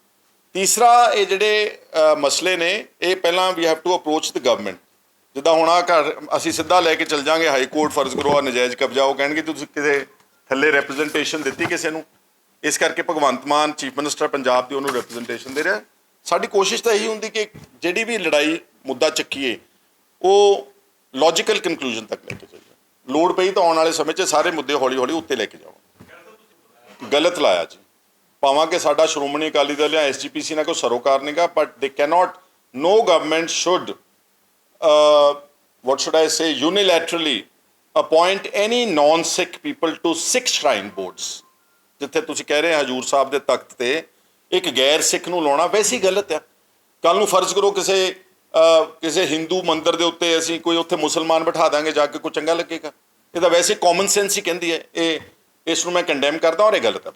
ਤੀਸਰਾ, ਇਹ ਜਿਹੜੇ ਮਸਲੇ ਨੇ ਇਹ ਪਹਿਲਾਂ ਵੀ have to approach the government. ਜਿੱਦਾਂ ਹੁਣ ਆਹ ਘਰ ਅਸੀਂ ਸਿੱਧਾ ਲੈ ਕੇ ਚੱਲ ਜਾਵਾਂਗੇ ਹਾਈ ਕੋਰਟ, ਫਰਜ਼ ਕਰੋ ਆ ਨਜਾਇਜ਼ ਕਬਜ਼ਾ, ਉਹ ਕਹਿਣਗੇ ਤੁਸੀਂ ਕਿਸੇ ਥੱਲੇ ਰੈਪਰੈਜ਼ੈਂਟੇਸ਼ਨ ਦਿੱਤੀ ਕਿਸੇ ਨੂੰ। ਇਸ ਕਰਕੇ ਭਗਵੰਤ ਮਾਨ ਚੀਫ ਮਿਨਿਸਟਰ ਪੰਜਾਬ ਦੀ ਉਹਨੂੰ ਰੈਪਰੈਜ਼ੈਂਟੇਸ਼ਨ ਦੇ ਰਿਹਾ। ਸਾਡੀ ਕੋਸ਼ਿਸ਼ ਤਾਂ ਇਹੀ ਹੁੰਦੀ ਕਿ ਜਿਹੜੀ ਵੀ ਲੜਾਈ ਮੁੱਦਾ ਚੱਕੀਏ ਉਹ ਲੌਜੀਕਲ ਕਨਕਲੂਜਨ ਤੱਕ ਲੈ ਕੇ ਜਾਈਏ। ਲੋੜ ਪਈ ਤਾਂ ਆਉਣ ਵਾਲੇ ਸਮੇਂ 'ਚ ਸਾਰੇ ਮੁੱਦੇ ਹੌਲੀ ਹੌਲੀ ਉੱਤੇ ਲੈ ਕੇ ਜਾਵਾਂ। ਗਲਤ ਲਾਇਆ ਜੀ, ਭਾਵੇਂ ਕਿ ਸਾਡਾ ਸ਼੍ਰੋਮਣੀ ਅਕਾਲੀ ਦਲ ਜਾਂ SGPC ਨਾਲ ਕੋਈ ਸਰੋਕਾਰ ਨਹੀਂਗਾ, ਬਟ ਦੇ cannot, no government should what should I say, unilaterally appoint any non-Sikh people to Sikh shrine boards। ਜਿੱਥੇ ਤੁਸੀਂ ਕਹਿ ਰਹੇ ਹਜੂਰ ਸਾਹਿਬ ਦੇ ਤਖਤ ਤੇ ਇੱਕ ਗੈਰ ਸਿੱਖ ਨੂੰ ਲਾਉਣਾ ਵੈਸੇ ਹੀ ਗਲਤ ਆ। ਕੱਲ ਨੂੰ ਫਰਜ਼ ਕਰੋ ਕਿਸੇ ਹਿੰਦੂ ਮੰਦਿਰ ਦੇ ਉੱਤੇ ਅਸੀਂ ਕੋਈ ਉੱਥੇ ਮੁਸਲਮਾਨ ਬਿਠਾ ਦਾਂਗੇ ਜਾ ਕੇ, ਕੋਈ ਚੰਗਾ ਲੱਗੇਗਾ? ਇਹ ਤਾਂ ਵੈਸੇ ਕਾਮਨ ਸੈਂਸ ਹੀ ਕਹਿੰਦੀ ਹੈ। ਇਸ ਨੂੰ ਮੈਂ ਕੰਡੈਮ ਕਰਦਾ ਔਰ ਇਹ ਗਲਤ ਹੈ।